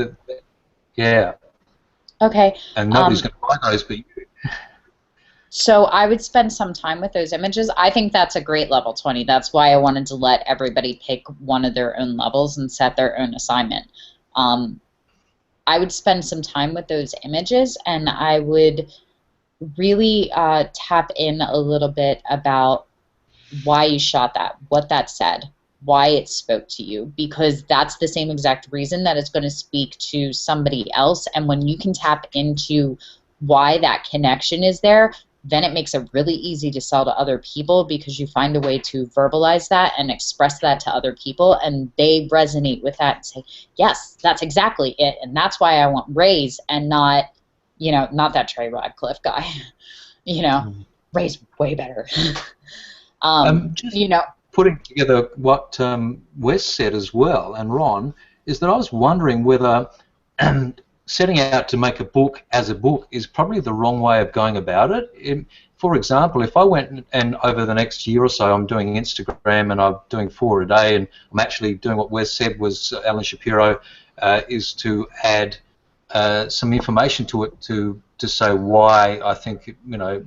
[SPEAKER 2] Yeah.
[SPEAKER 1] Okay.
[SPEAKER 2] And nobody's going to buy those but you.
[SPEAKER 1] So I would spend some time with those images. I think that's a great level 20. That's why I wanted to let everybody pick one of their own levels and set their own assignment. I would spend some time with those images, and I would really tap in a little bit about why you shot that, what that said, why it spoke to you, because that's the same exact reason that it's going to speak to somebody else. And when you can tap into why that connection is there, then it makes it really easy to sell to other people, because you find a way to verbalize that and express that to other people, and they resonate with that and say, yes, that's exactly it, and that's why I want Ray's and not, you know, not that Trey Radcliffe guy. You know, Ray's way better.
[SPEAKER 2] Just
[SPEAKER 1] you know,
[SPEAKER 2] putting together what Wes said as well, and Ron, is that I was wondering whether setting out to make a book as a book is probably the wrong way of going about it. For example, if I went and over the next year or so I'm doing Instagram and I'm doing 4 a day, and I'm actually doing what Wes said was, Alan Shapiro, is to add some information to it to say why I think, you know,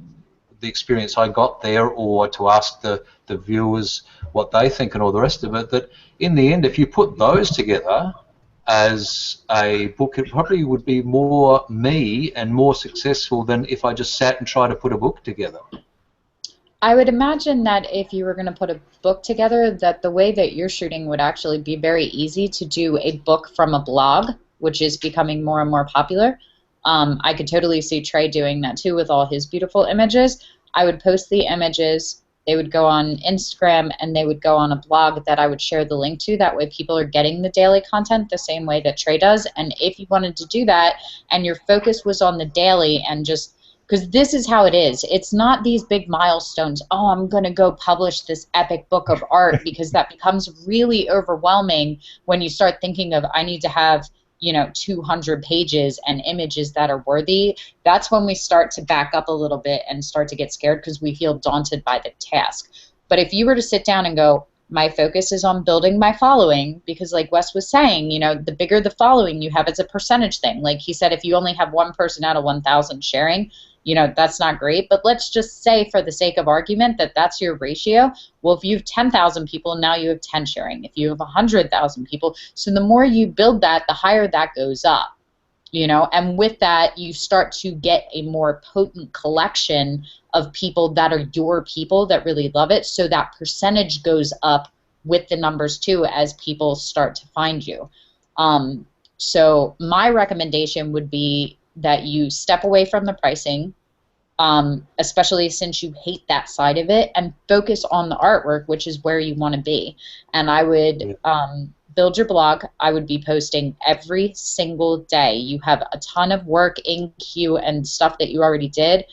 [SPEAKER 2] the experience I got there, or to ask the viewers what they think and all the rest of it, that in the end, if you put those together as a book, it probably would be more me and more successful than if I just sat and tried to put a book together.
[SPEAKER 1] I would imagine that if you were going to put a book together, that the way that you're shooting would actually be very easy to do a book from a blog, which is becoming more and more popular. I could totally see Trey doing that too with all his beautiful images. I would post the images, they would go on Instagram, and they would go on a blog that I would share the link to. That way people are getting the daily content the same way that Trey does. And if you wanted to do that and your focus was on the daily, and just because this is how it is. It's not these big milestones. Oh, I'm going to go publish this epic book of art, because that becomes really overwhelming when you start thinking of, I need to have, you know, 200 pages and images that are worthy. That's when we start to back up a little bit and start to get scared, because we feel daunted by the task. But if you were to sit down and go, my focus is on building my following, because like Wes was saying, you know, the bigger the following you have, it's a percentage thing. Like he said, if you only have one person out of 1,000 sharing, you know, that's not great. But let's just say, for the sake of argument, that that's your ratio. Well, if you have 10,000 people, now you have 10 sharing. If you have 100,000 people, so the more you build that, the higher that goes up. You know, and with that, you start to get a more potent collection of people that are your people that really love it. So that percentage goes up with the numbers too, as people start to find you. So my recommendation would be that you step away from the pricing, especially since you hate that side of it, and focus on the artwork, which is where you want to be. And I would build your blog. I would be posting every single day. You have a ton of work in queue and stuff that you already did.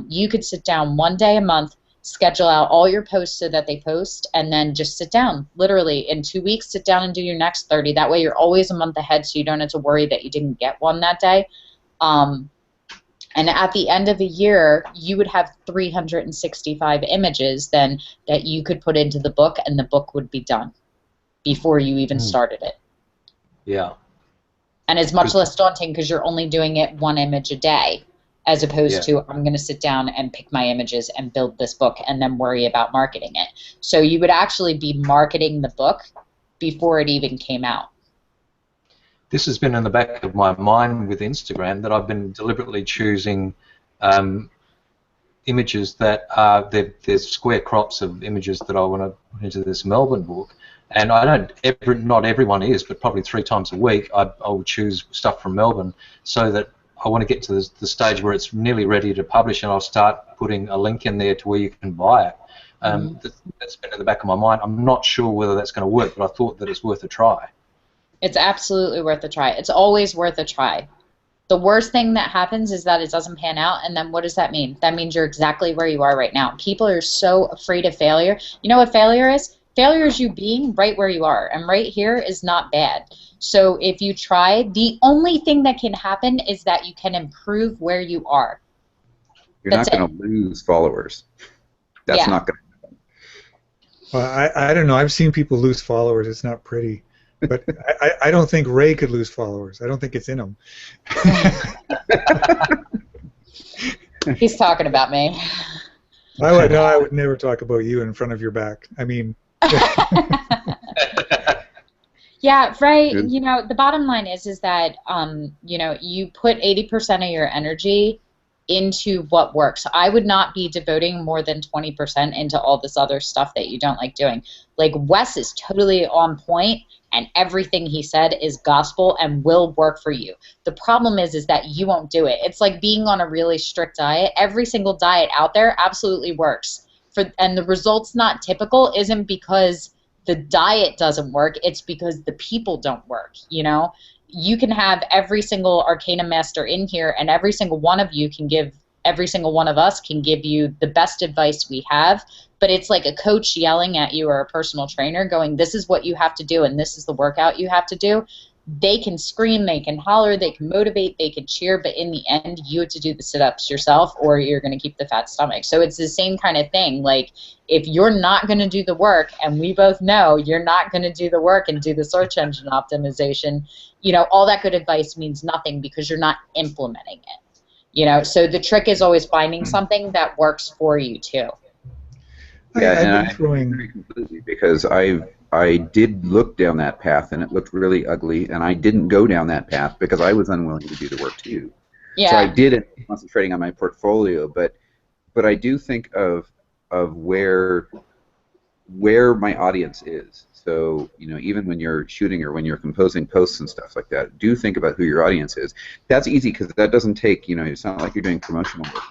[SPEAKER 1] You could sit down one day a month, schedule out all your posts so that they post, and then just sit down. Literally, in 2 weeks, sit down and do your next 30. That way you're always a month ahead, so you don't have to worry that you didn't get one that day. And at the end of the year, you would have 365 images then that you could put into the book, and the book would be done before you even started it.
[SPEAKER 2] Yeah.
[SPEAKER 1] And it's much less daunting, because you're only doing it one image a day, as opposed to, I'm going to sit down and pick my images and build this book and then worry about marketing it. So you would actually be marketing the book before it even came out.
[SPEAKER 2] This has been in the back of my mind with Instagram, that I've been deliberately choosing images that are, they're square crops of images that I want to put into this Melbourne book. And I don't, not everyone is, but probably 3 times a week I will choose stuff from Melbourne, so that I want to get to the stage where it's nearly ready to publish, and I'll start putting a link in there to where you can buy it. That's been in the back of my mind. I'm not sure whether that's going to work, but I thought that it's worth a try.
[SPEAKER 1] It's absolutely worth a try. It's always worth a try. The worst thing that happens is that it doesn't pan out, and then what does that mean? That means you're exactly where you are right now. People are so afraid of failure. You know what failure is? Failure is you being right where you are, and right here is not bad. So if you try, the only thing that can happen is that you can improve where you are.
[SPEAKER 4] You're not going to lose followers. That's not going to happen.
[SPEAKER 3] Well, I don't know. I've seen people lose followers. It's not pretty. But I don't think Ray could lose followers. I don't think it's in him.
[SPEAKER 1] He's talking about me.
[SPEAKER 3] I would never talk about you in front of your back. I mean...
[SPEAKER 1] Yeah, right. You know, the bottom line is that you know, you put 80% of your energy into what works. I would not be devoting more than 20% into all this other stuff that you don't like doing. Like, Wes is totally on point, and everything he said is gospel and will work for you. The problem is that you won't do it. It's like being on a really strict diet. Every single diet out there absolutely works. And the results not typical isn't because the diet doesn't work, it's because the people don't work, you know? You can have every single Arcanum master in here, and every single one of you can give, every single one of us can give you the best advice we have, but it's like a coach yelling at you or a personal trainer going, this is what you have to do and this is the workout you have to do. They can scream, they can holler, they can motivate, they can cheer, but in the end, you have to do the sit-ups yourself or you're going to keep the fat stomach. So it's the same kind of thing. Like, if you're not going to do the work, and we both know you're not going to do the work and do the search engine optimization, you know, all that good advice means nothing because you're not implementing it. You know, so the trick is always finding something that works for you, too.
[SPEAKER 4] Yeah, and I agree completely because I did look down that path and it looked really ugly, and I didn't go down that path because I was unwilling to do the work too. Yeah. So I did it concentrating on my portfolio, but I do think of where my audience is. So, you know, even when you're shooting or when you're composing posts and stuff like that, do think about who your audience is. That's easy because that doesn't take, you know, it's not like you're doing promotional work.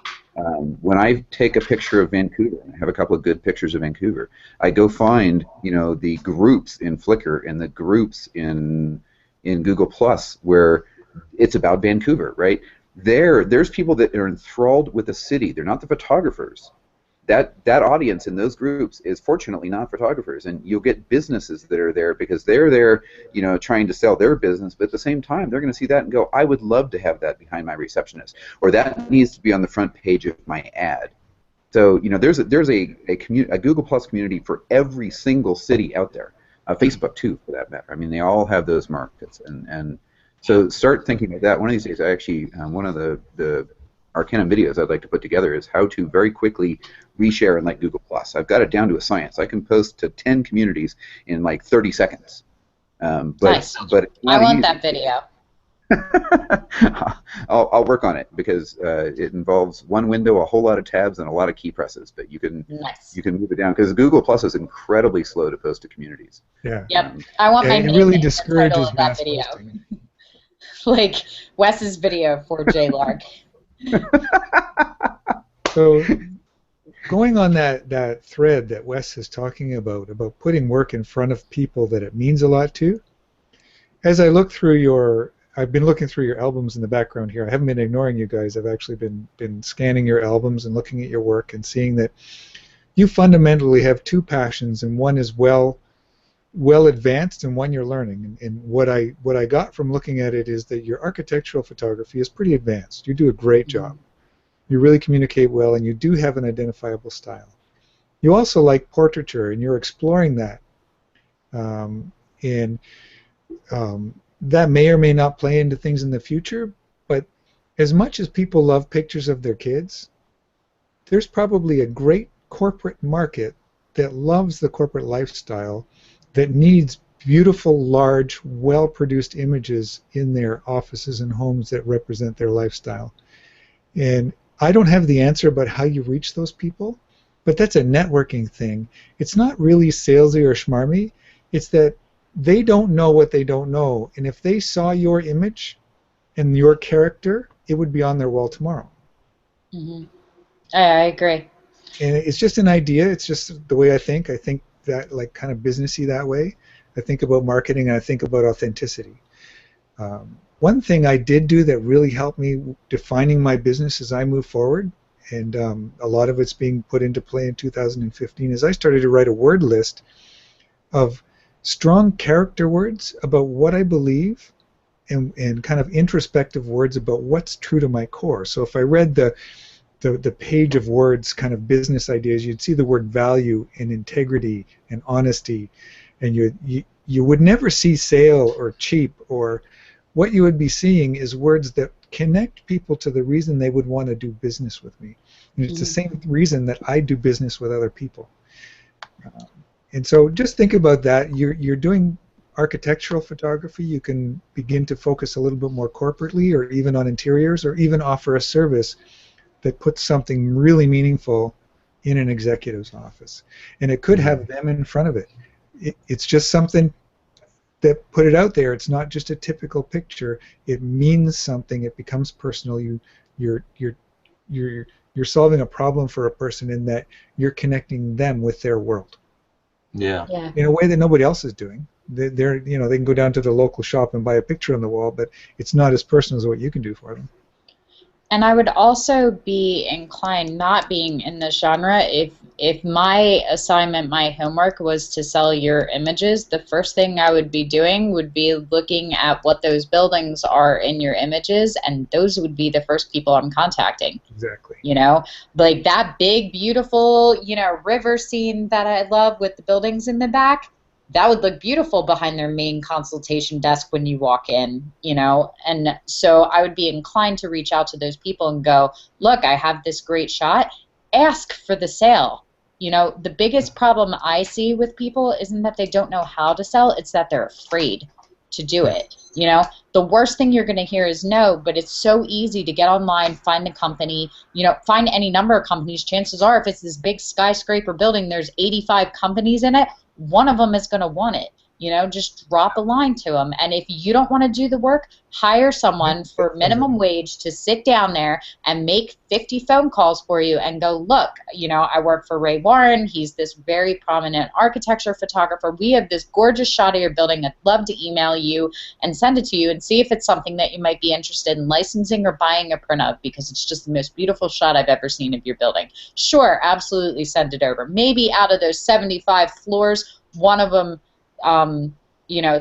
[SPEAKER 4] When I take a picture of Vancouver, and I have a couple of good pictures of Vancouver, I go find, you know, the groups in Flickr and the groups in Google Plus where it's about Vancouver, right? There's people that are enthralled with the city. They're not the photographers. That audience in those groups is fortunately not photographers, and you'll get businesses that are there because they're there, you know, trying to sell their business, but at the same time they're going to see that and go, I would love to have that behind my receptionist, or that needs to be on the front page of my ad. So, you know, there's a Google Plus community for every single city out there, Facebook too, for that matter. I mean, they all have those markets, and so start thinking of that. One of these days, I actually one of the Arcanum videos I'd like to put together is how to very quickly reshare in like Google Plus. I've got it down to a science. I can post to 10 communities in like 30 seconds.
[SPEAKER 1] Nice.
[SPEAKER 4] But
[SPEAKER 1] I want that video.
[SPEAKER 4] I'll work on it because it involves one window, a whole lot of tabs, and a lot of key presses. But you can move it down because Google Plus is incredibly slow to post to communities.
[SPEAKER 3] Yeah.
[SPEAKER 1] Yep. I want my
[SPEAKER 3] name
[SPEAKER 1] really
[SPEAKER 3] in discourages
[SPEAKER 1] the title of that video. Like Wes's video for JLark.
[SPEAKER 3] So, going on that thread that Wes is talking about putting work in front of people that it means a lot to, as I look through I've been looking through your albums in the background here. I haven't been ignoring you guys. I've actually been scanning your albums and looking at your work and seeing that you fundamentally have two passions, and one is well advanced and one you're learning. And what I got from looking at it is that your architectural photography is pretty advanced. You do a great job. You really communicate well, and you do have an identifiable style. You also like portraiture, and you're exploring that. That may or may not play into things in the future, but as much as people love pictures of their kids, there's probably a great corporate market that loves the corporate lifestyle that needs beautiful, large, well-produced images in their offices and homes that represent their lifestyle. And I don't have the answer about how you reach those people, but that's a networking thing. It's not really salesy or schmarmy. It's that they don't know what they don't know, and if they saw your image and your character, it would be on their wall tomorrow.
[SPEAKER 1] I agree.
[SPEAKER 3] and it's just an idea. It's just the way I think. I think that like kind of businessy that way. I think about marketing and I think about authenticity. One thing I did do that really helped me defining my business as I move forward, and a lot of it's being put into play in 2015, is I started to write a word list of strong character words about what I believe, and kind of introspective words about what's true to my core. So if I read the page of words, kind of business ideas, you'd see the word value and integrity and honesty, and you would never see sale or cheap, or what you would be seeing is words that connect people to the reason they would want to do business with me. And it's the same reason that I do business with other people. And so just think about that. You're doing architectural photography. You can begin to focus a little bit more corporately, or even on interiors, or even offer a service that puts something really meaningful in an executive's office. And it could have them in front of it. It's just something that put it out there. It's not just a typical picture. It means something. It becomes personal. You're solving a problem for a person in that you're connecting them with their world.
[SPEAKER 2] Yeah.
[SPEAKER 3] In a way that nobody else is doing. They're they can go down to the local shop and buy a picture on the wall, but it's not as personal as what you can do for them.
[SPEAKER 1] And I would also be inclined, not being in this genre, if my assignment, my homework was to sell your images, the first thing I would be doing would be looking at what those buildings are in your images, and those would be the first people I'm contacting.
[SPEAKER 3] Exactly.
[SPEAKER 1] Like that big, beautiful, river scene that I love with the buildings in the back. That would look beautiful behind their main consultation desk when you walk in, And so I would be inclined to reach out to those people and go, look, I have this great shot. Ask for the sale. The biggest problem I see with people isn't that they don't know how to sell, it's that they're afraid to do it. The worst thing you're going to hear is no, but it's so easy to get online, find the company, find any number of companies. Chances are if it's this big skyscraper building, there's 85 companies in it. One of them is going to want it. Just drop a line to them. And if you don't want to do the work, hire someone for minimum wage to sit down there and make 50 phone calls for you and go, look, I work for Ray Warren. He's this very prominent architecture photographer. We have this gorgeous shot of your building. I'd love to email you and send it to you and see if it's something that you might be interested in licensing or buying a print of, because it's just the most beautiful shot I've ever seen of your building. Sure, absolutely send it over. Maybe out of those 75 floors, one of them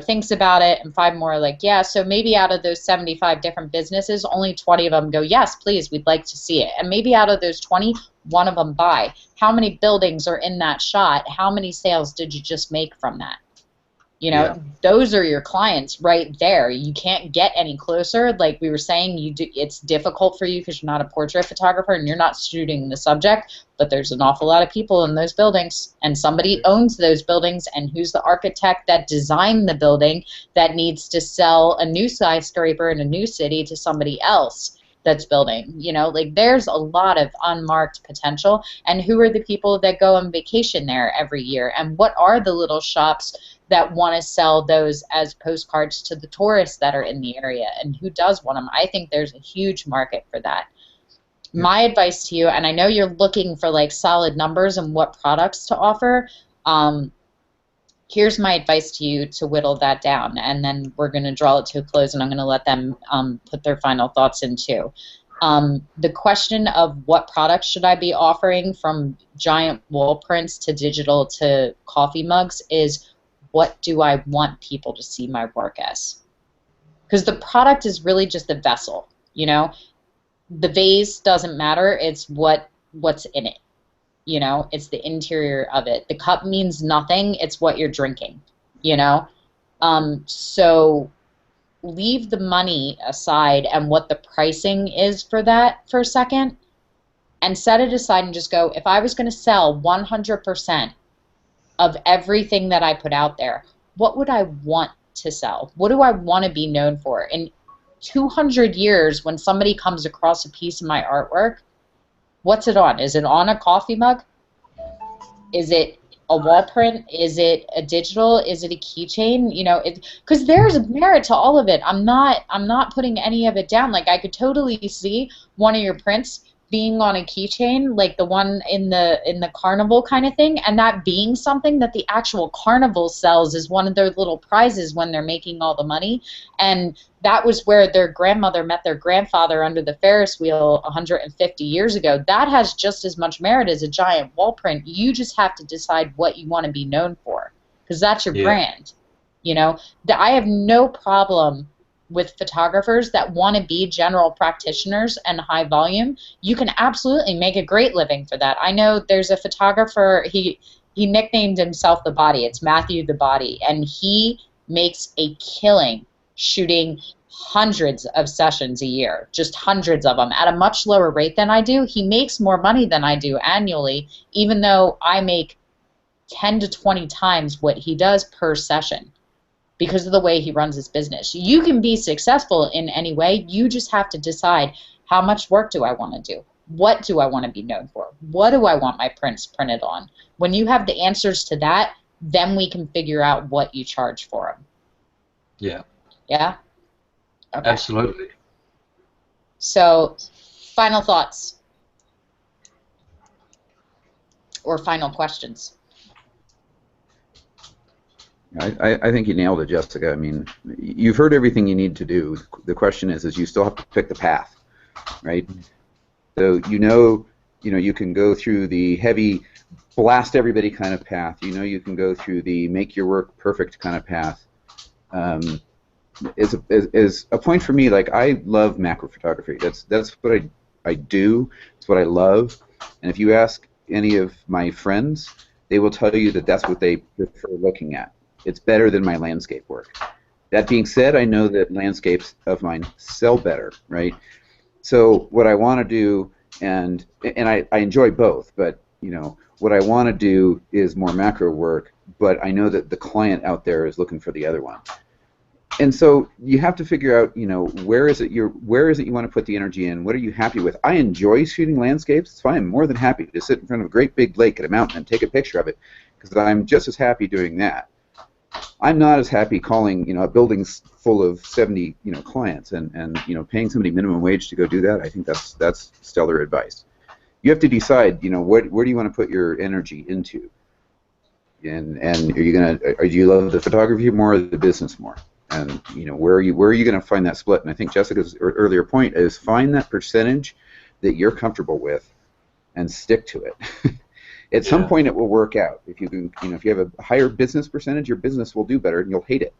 [SPEAKER 1] thinks about it, and 5 more are like, yeah. So maybe out of those 75 different businesses, only 20 of them go, yes, please, we'd like to see it. And maybe out of those 20, one of them buy. How many buildings are in that shot? How many sales did you just make from that? Those are your clients right there. You can't get any closer. Like we were saying, it's difficult for you because you're not a portrait photographer and you're not shooting the subject, but there's an awful lot of people in those buildings, and somebody owns those buildings, and who's the architect that designed the building that needs to sell a new skyscraper in a new city to somebody else that's building. Like there's a lot of unmarked potential, and who are the people that go on vacation there every year, and what are the little shops that want to sell those as postcards to the tourists that are in the area, and who does want them? I think there's a huge market for that. Yeah. My advice to you, and I know you're looking for like solid numbers and what products to offer, here's my advice to you to whittle that down, and then we're going to draw it to a close, and I'm going to let them put their final thoughts in too. The question of what products should I be offering, from giant wall prints to digital to coffee mugs, is what do I want people to see my work as? Because the product is really just a vessel, The vase doesn't matter. It's what's in it. It's the interior of it. The cup means nothing. It's what you're drinking, So leave the money aside and what the pricing is for that for a second, and set it aside and just go, if I was going to sell 100% of everything that I put out there, what would I want to sell? What do I want to be known for? In 200 years, when somebody comes across a piece of my artwork, what's it on? Is it on a coffee mug? Is it a wall print? Is it a digital? Is it a keychain? Because there's merit to all of it. I'm not putting any of it down. Like I could totally see one of your prints being on a keychain, like the one in the carnival kind of thing, and that being something that the actual carnival sells as one of their little prizes when they're making all the money. And that was where their grandmother met their grandfather under the Ferris wheel 150 years ago. That has just as much merit as a giant wall print. You just have to decide what you want to be known for, because that's your brand. You know, I have no problem with photographers that want to be general practitioners and high volume. You can absolutely make a great living for that. I know there's a photographer, he nicknamed himself The Body. It's Matthew the Body, and he makes a killing shooting hundreds of sessions a year, just hundreds of them, at a much lower rate than I do. He makes more money than I do annually, even though I make 10 to 20 times what he does per session, because of the way he runs his business. You can be successful in any way. You just have to decide, how much work do I want to do? What do I want to be known for? What do I want my prints printed on? When you have the answers to that, then we can figure out what you charge for them.
[SPEAKER 2] Yeah.
[SPEAKER 1] Yeah? Okay.
[SPEAKER 2] Absolutely.
[SPEAKER 1] So, final thoughts? Or final questions?
[SPEAKER 4] I think you nailed it, Jessica. I mean, you've heard everything you need to do. The question is you still have to pick the path, right? So you can go through the heavy blast everybody kind of path. You can go through the make your work perfect kind of path. Is a point for me. Like, I love macro photography. That's what I do. It's what I love. And if you ask any of my friends, they will tell you that that's what they prefer looking at. It's better than my landscape work. That being said, I know that landscapes of mine sell better, right? So what I want to do, and I enjoy both, but what I want to do is more macro work, but I know that the client out there is looking for the other one. And so you have to figure out, where is it you want to put the energy in? What are you happy with? I enjoy shooting landscapes. So I'm more than happy to sit in front of a great big lake at a mountain and take a picture of it, because I'm just as happy doing that. I'm not as happy calling, a building full of 70, clients and paying somebody minimum wage to go do that. I think that's stellar advice. You have to decide, where do you want to put your energy into, and do you love the photography more or the business more, and where are you going to find that split? And I think Jessica's earlier point is find that percentage that you're comfortable with, and stick to it. At some point, it will work out. If you can, if you have a higher business percentage, your business will do better, and you'll hate it.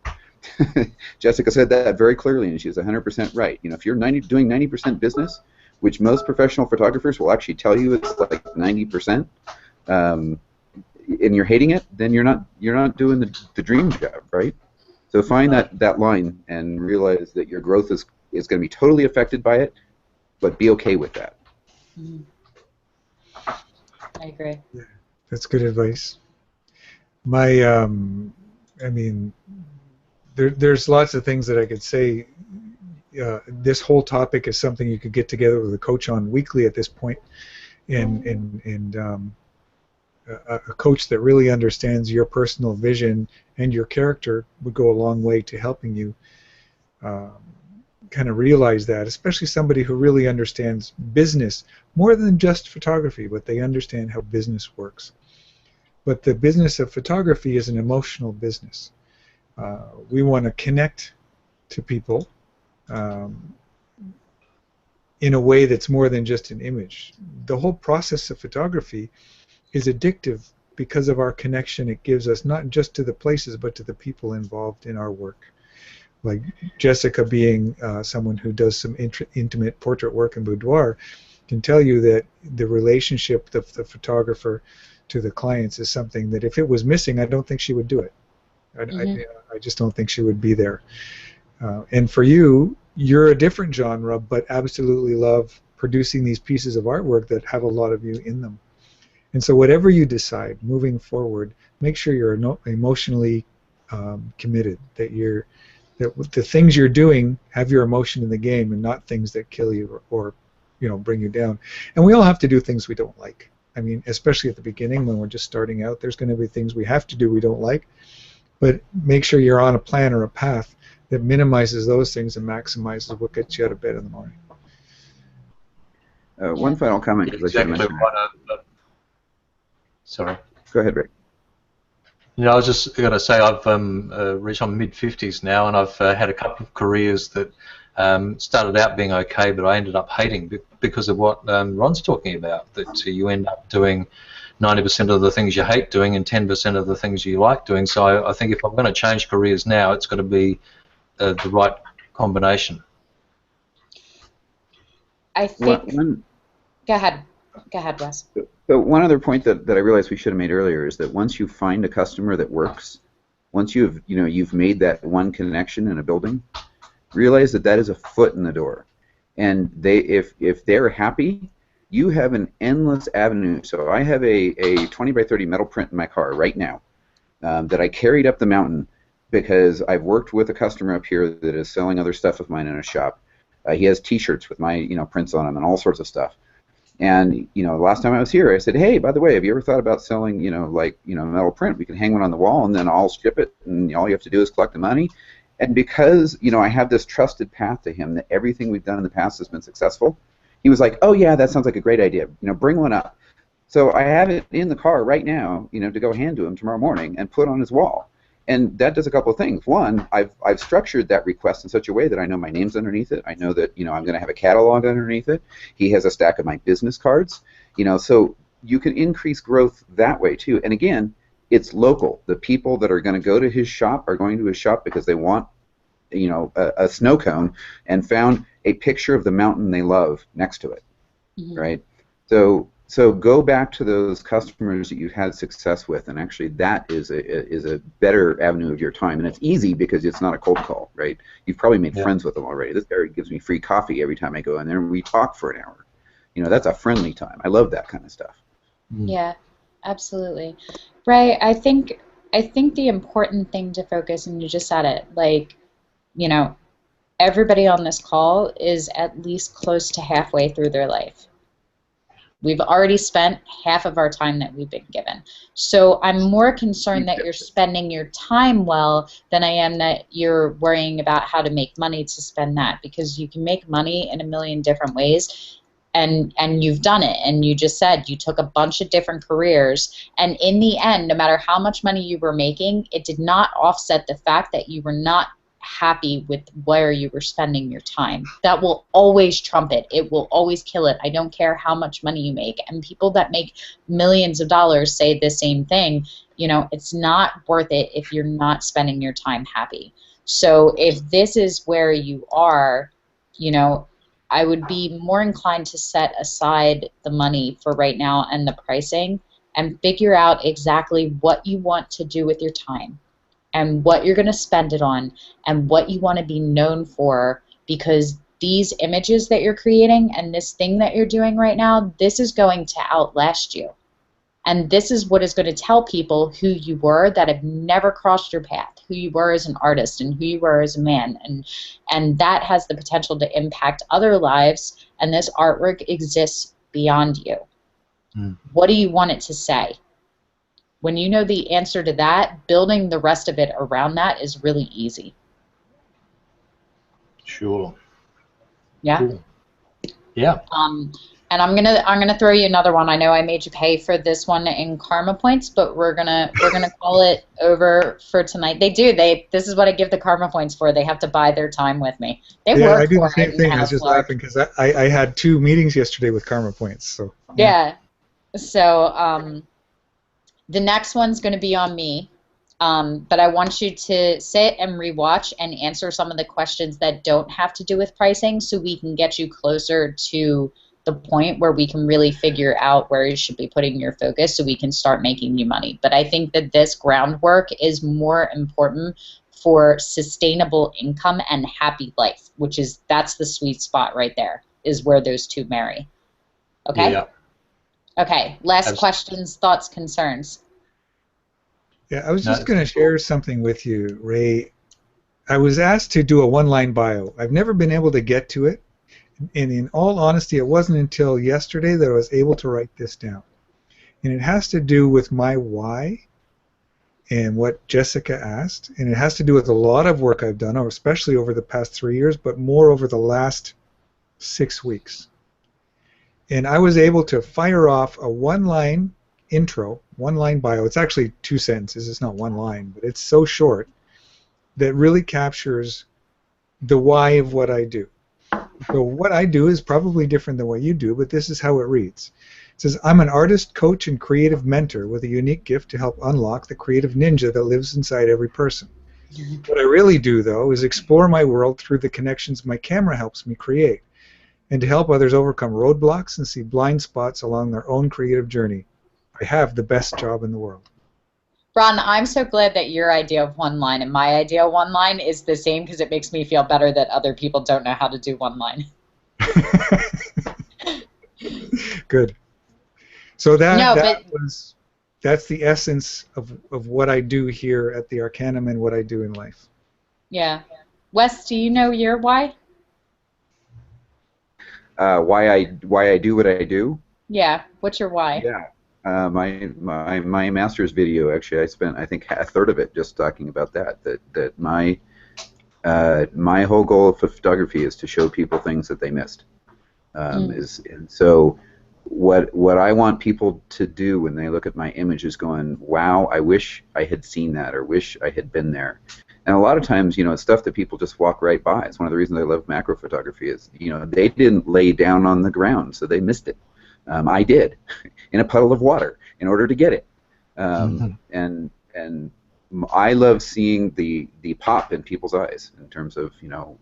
[SPEAKER 4] Jessica said that very clearly, and she's 100% right. If you're doing 90% business, which most professional photographers will actually tell you it's like 90%, and you're hating it, then you're not doing the dream job, right? So find that line and realize that your growth is going to be totally affected by it, but be okay with that.
[SPEAKER 1] Mm-hmm. I agree.
[SPEAKER 3] Yeah, that's good advice. I mean, there's lots of things that I could say. This whole topic is something you could get together with a coach on weekly at this point, and a coach that really understands your personal vision and your character would go a long way to helping you kind of realize that, especially somebody who really understands business more than just photography, but they understand how business works. But the business of photography is an emotional business. We want to connect to people in a way that's more than just an image. The whole process of photography is addictive because of our connection it gives us, not just to the places, but to the people involved in our work. Like Jessica, being someone who does some intimate portrait work in boudoir, can tell you that the relationship of the photographer to the clients is something that if it was missing, I don't think she would do it. I just don't think she would be there. And for you, you're a different genre, but absolutely love producing these pieces of artwork that have a lot of you in them. And so whatever you decide moving forward, make sure you're emotionally committed, that the things you're doing have your emotion in the game and not things that kill you or bring you down. And we all have to do things we don't like. I mean, especially at the beginning when we're just starting out, there's going to be things we have to do we don't like. But make sure you're on a plan or a path that minimizes those things and maximizes what gets you out of bed in the morning.
[SPEAKER 4] One final comment, because I should
[SPEAKER 2] Exactly
[SPEAKER 4] mention
[SPEAKER 2] right. Sorry.
[SPEAKER 4] Go ahead, Rick.
[SPEAKER 2] You know, I was just going to say I've reached my mid-50s now, and I've had a couple of careers that started out being okay, but I ended up hating because of what Ron's talking about, that you end up doing 90% of the things you hate doing and 10% of the things you like doing. So I think if I'm going to change careers now, it's got to be the right combination.
[SPEAKER 1] I think. Go ahead, Wes.
[SPEAKER 4] So one other point that I realized we should have made earlier is that once you find a customer that works, once you've made that one connection in a building, realize that that is a foot in the door, and if they're happy, you have an endless avenue. So I have a 20 by 30 metal print in my car right now that I carried up the mountain because I've worked with a customer up here that is selling other stuff of mine in a shop. He has T-shirts with my prints on them and all sorts of stuff. And the last time I was here, I said, hey, by the way, have you ever thought about selling metal print? We can hang one on the wall, and then I'll ship it, and all you have to do is collect the money. And because I have this trusted path to him that everything we've done in the past has been successful, he was like, oh yeah, that sounds like a great idea. Bring one up. So I have it in the car right now, to go hand to him tomorrow morning and put on his wall. And that does a couple of things. One, I've structured that request in such a way that I know my name's underneath it. I know that I'm going to have a catalog underneath it. He has a stack of my business cards. So you can increase growth that way too. And again, it's local. The people that are going to go to his shop are going to his shop because they want a snow cone and found a picture of the mountain they love next to it, right? So go back to those customers that you've had success with, and actually that is a better avenue of your time. And it's easy because it's not a cold call, right? You've probably made friends with them already. This guy gives me free coffee every time I go in there, and we talk for an hour. That's a friendly time. I love that kind of stuff.
[SPEAKER 1] Yeah, absolutely. Ray, I think the important thing to focus, and you just said it, everybody on this call is at least close to halfway through their life. We've already spent half of our time that we've been given. So I'm more concerned that you're spending your time well than I am that you're worrying about how to make money to spend that, because you can make money in a million different ways, and you've done it. And you just said you took a bunch of different careers, and in the end, no matter how much money you were making, it did not offset the fact that you were not happy with where you were spending your time. That will always trump it. It will always kill it. I don't care how much money you make. And people that make millions of dollars say the same thing. It's not worth it if you're not spending your time happy. So if this is where you are, I would be more inclined to set aside the money for right now and the pricing and figure out exactly what you want to do with your time, and what you're going to spend it on, and what you want to be known for, because these images that you're creating and this thing that you're doing right now, this is going to outlast you. And this is what is going to tell people who you were that have never crossed your path, who you were as an artist and who you were as a man. And that has the potential to impact other lives, and this artwork exists beyond you. What do you want it to say? When you know the answer to that, building the rest of it around that is really easy.
[SPEAKER 2] Sure.
[SPEAKER 1] Yeah.
[SPEAKER 2] Cool. Yeah.
[SPEAKER 1] And I'm gonna throw you another one. I know I made you pay for this one in karma points, but we're gonna call it over for tonight. This is what I give the karma points for. They have to buy their time with me. They work
[SPEAKER 3] I do
[SPEAKER 1] for
[SPEAKER 3] the same
[SPEAKER 1] it
[SPEAKER 3] thing. I was just laughing because I had 2 meetings yesterday with karma points. So
[SPEAKER 1] yeah. So the next one's going to be on me, but I want you to sit and rewatch and answer some of the questions that don't have to do with pricing, so we can get you closer to the point where we can really figure out where you should be putting your focus so we can start making you money. But I think that this groundwork is more important for sustainable income and happy life, that's the sweet spot right there, is where those two marry. Okay?
[SPEAKER 2] Yeah.
[SPEAKER 1] Okay, last questions, thoughts, concerns.
[SPEAKER 3] Yeah, I was just going to share something with you, Ray. I was asked to do a one-line bio. I've never been able to get to it, and in all honesty, it wasn't until yesterday that I was able to write this down. And it has to do with my why and what Jessica asked, and it has to do with a lot of work I've done, especially over the past 3 years, but more over the last 6 weeks. And I was able to fire off a one-line intro, one-line bio. It's actually 2 sentences. It's not one line, but it's so short that really captures the why of what I do. So what I do is probably different than what you do, but this is how it reads. It says, I'm an artist, coach, and creative mentor with a unique gift to help unlock the creative ninja that lives inside every person. What I really do, though, is explore my world through the connections my camera helps me create, and to help others overcome roadblocks and see blind spots along their own creative journey. I have the best job in the world.
[SPEAKER 1] Ron, I'm so glad that your idea of one line and my idea of one line is the same, because it makes me feel better that other people don't know how to do one line.
[SPEAKER 3] Good. So
[SPEAKER 1] No,
[SPEAKER 3] that's the essence of what I do here at the Arcanum and what I do in life.
[SPEAKER 1] Yeah. Wes, do you know your why?
[SPEAKER 4] Why I do what I do?
[SPEAKER 1] Yeah. What's your why?
[SPEAKER 4] Yeah. My master's video, actually, I spent, I think, a third of it just talking about that my whole goal of photography is to show people things that they missed. And so what I want people to do when they look at my image is going, wow, I wish I had seen that, or wish I had been there. And a lot of times, it's stuff that people just walk right by. It's one of the reasons I love macro photography is, they didn't lay down on the ground, so they missed it. I did, in a puddle of water, in order to get it. And I love seeing the pop in people's eyes in terms of,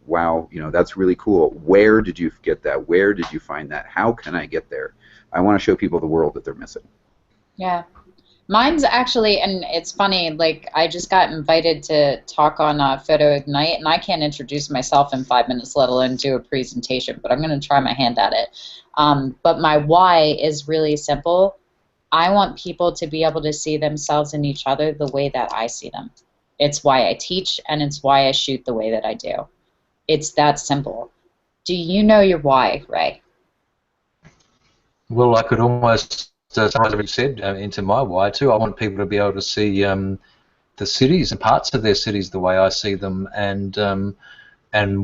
[SPEAKER 4] wow, that's really cool. Where did you get that? Where did you find that? How can I get there? I want to show people the world that they're missing.
[SPEAKER 1] Yeah. Mine's actually, and it's funny, like I just got invited to talk on Photo Ignite, and I can't introduce myself in 5 minutes, let alone do a presentation, but I'm going to try my hand at it. But my why is really simple. I want people to be able to see themselves in each other the way that I see them. It's why I teach, and it's why I shoot the way that I do. It's that simple. Do you know your why, Ray?
[SPEAKER 2] Well, I could almost summarize what you said into my why too. I want people to be able to see the cities and parts of their cities the way I see them, and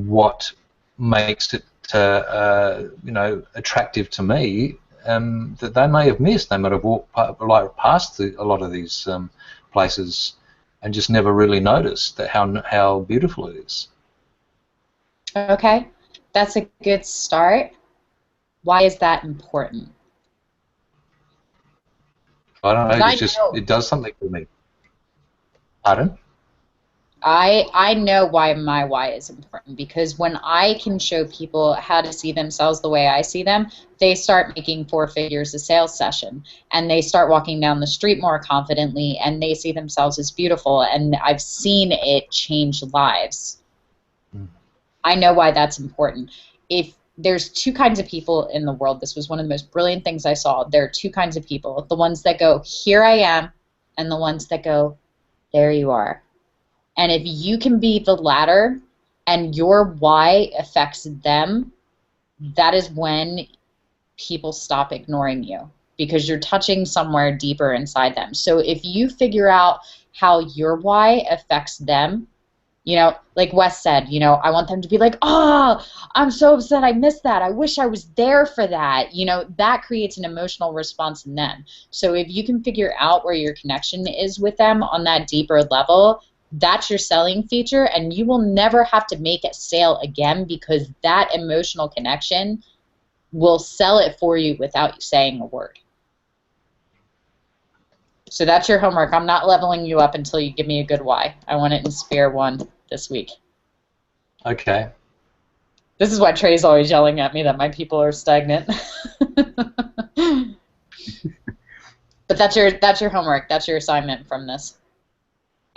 [SPEAKER 2] what makes it attractive to me that they may have missed. They might have walked past a lot of these places and just never really noticed that how beautiful it is.
[SPEAKER 1] Okay, that's a good start. Why is that important?
[SPEAKER 2] I don't know. It does something for me. Pardon?
[SPEAKER 1] I know why my why is important, because when I can show people how to see themselves the way I see them, they start making 4 figures a sales session, and they start walking down the street more confidently, and they see themselves as beautiful, and I've seen it change lives. I know why that's important. If there's 2 kinds of people in the world, this was one of the most brilliant things I saw. There are 2 kinds of people, the ones that go, here I am, and the ones that go, there you are. And if you can be the latter and your why affects them, that is when people stop ignoring you, because you're touching somewhere deeper inside them. So if you figure out how your why affects them, like Wes said, I want them to be like, oh, I'm so upset I missed that. I wish I was there for that. That creates an emotional response in them. So if you can figure out where your connection is with them on that deeper level, that's your selling feature, and you will never have to make a sale again, because that emotional connection will sell it for you without you saying a word. So that's your homework. I'm not leveling you up until you give me a good why. I want it in Sphere 1 this week.
[SPEAKER 2] Okay.
[SPEAKER 1] This is why Trey's always yelling at me that my people are stagnant. But that's your homework. That's your assignment from this.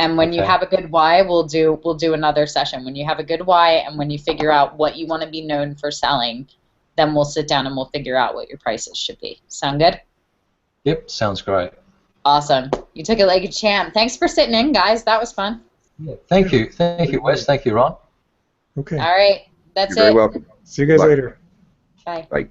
[SPEAKER 1] And when you have a good why, we'll do another session. When you have a good why, and when you figure out what you want to be known for selling, then we'll sit down and we'll figure out what your prices should be. Sound good?
[SPEAKER 2] Yep, sounds great.
[SPEAKER 1] Awesome. You took it like a champ. Thanks for sitting in, guys. That was fun.
[SPEAKER 2] Yeah, thank you, Wes. Thank you, Ron.
[SPEAKER 3] Okay.
[SPEAKER 1] All right. That's
[SPEAKER 4] You're very welcome.
[SPEAKER 3] See you guys later.
[SPEAKER 1] Bye.
[SPEAKER 4] Bye.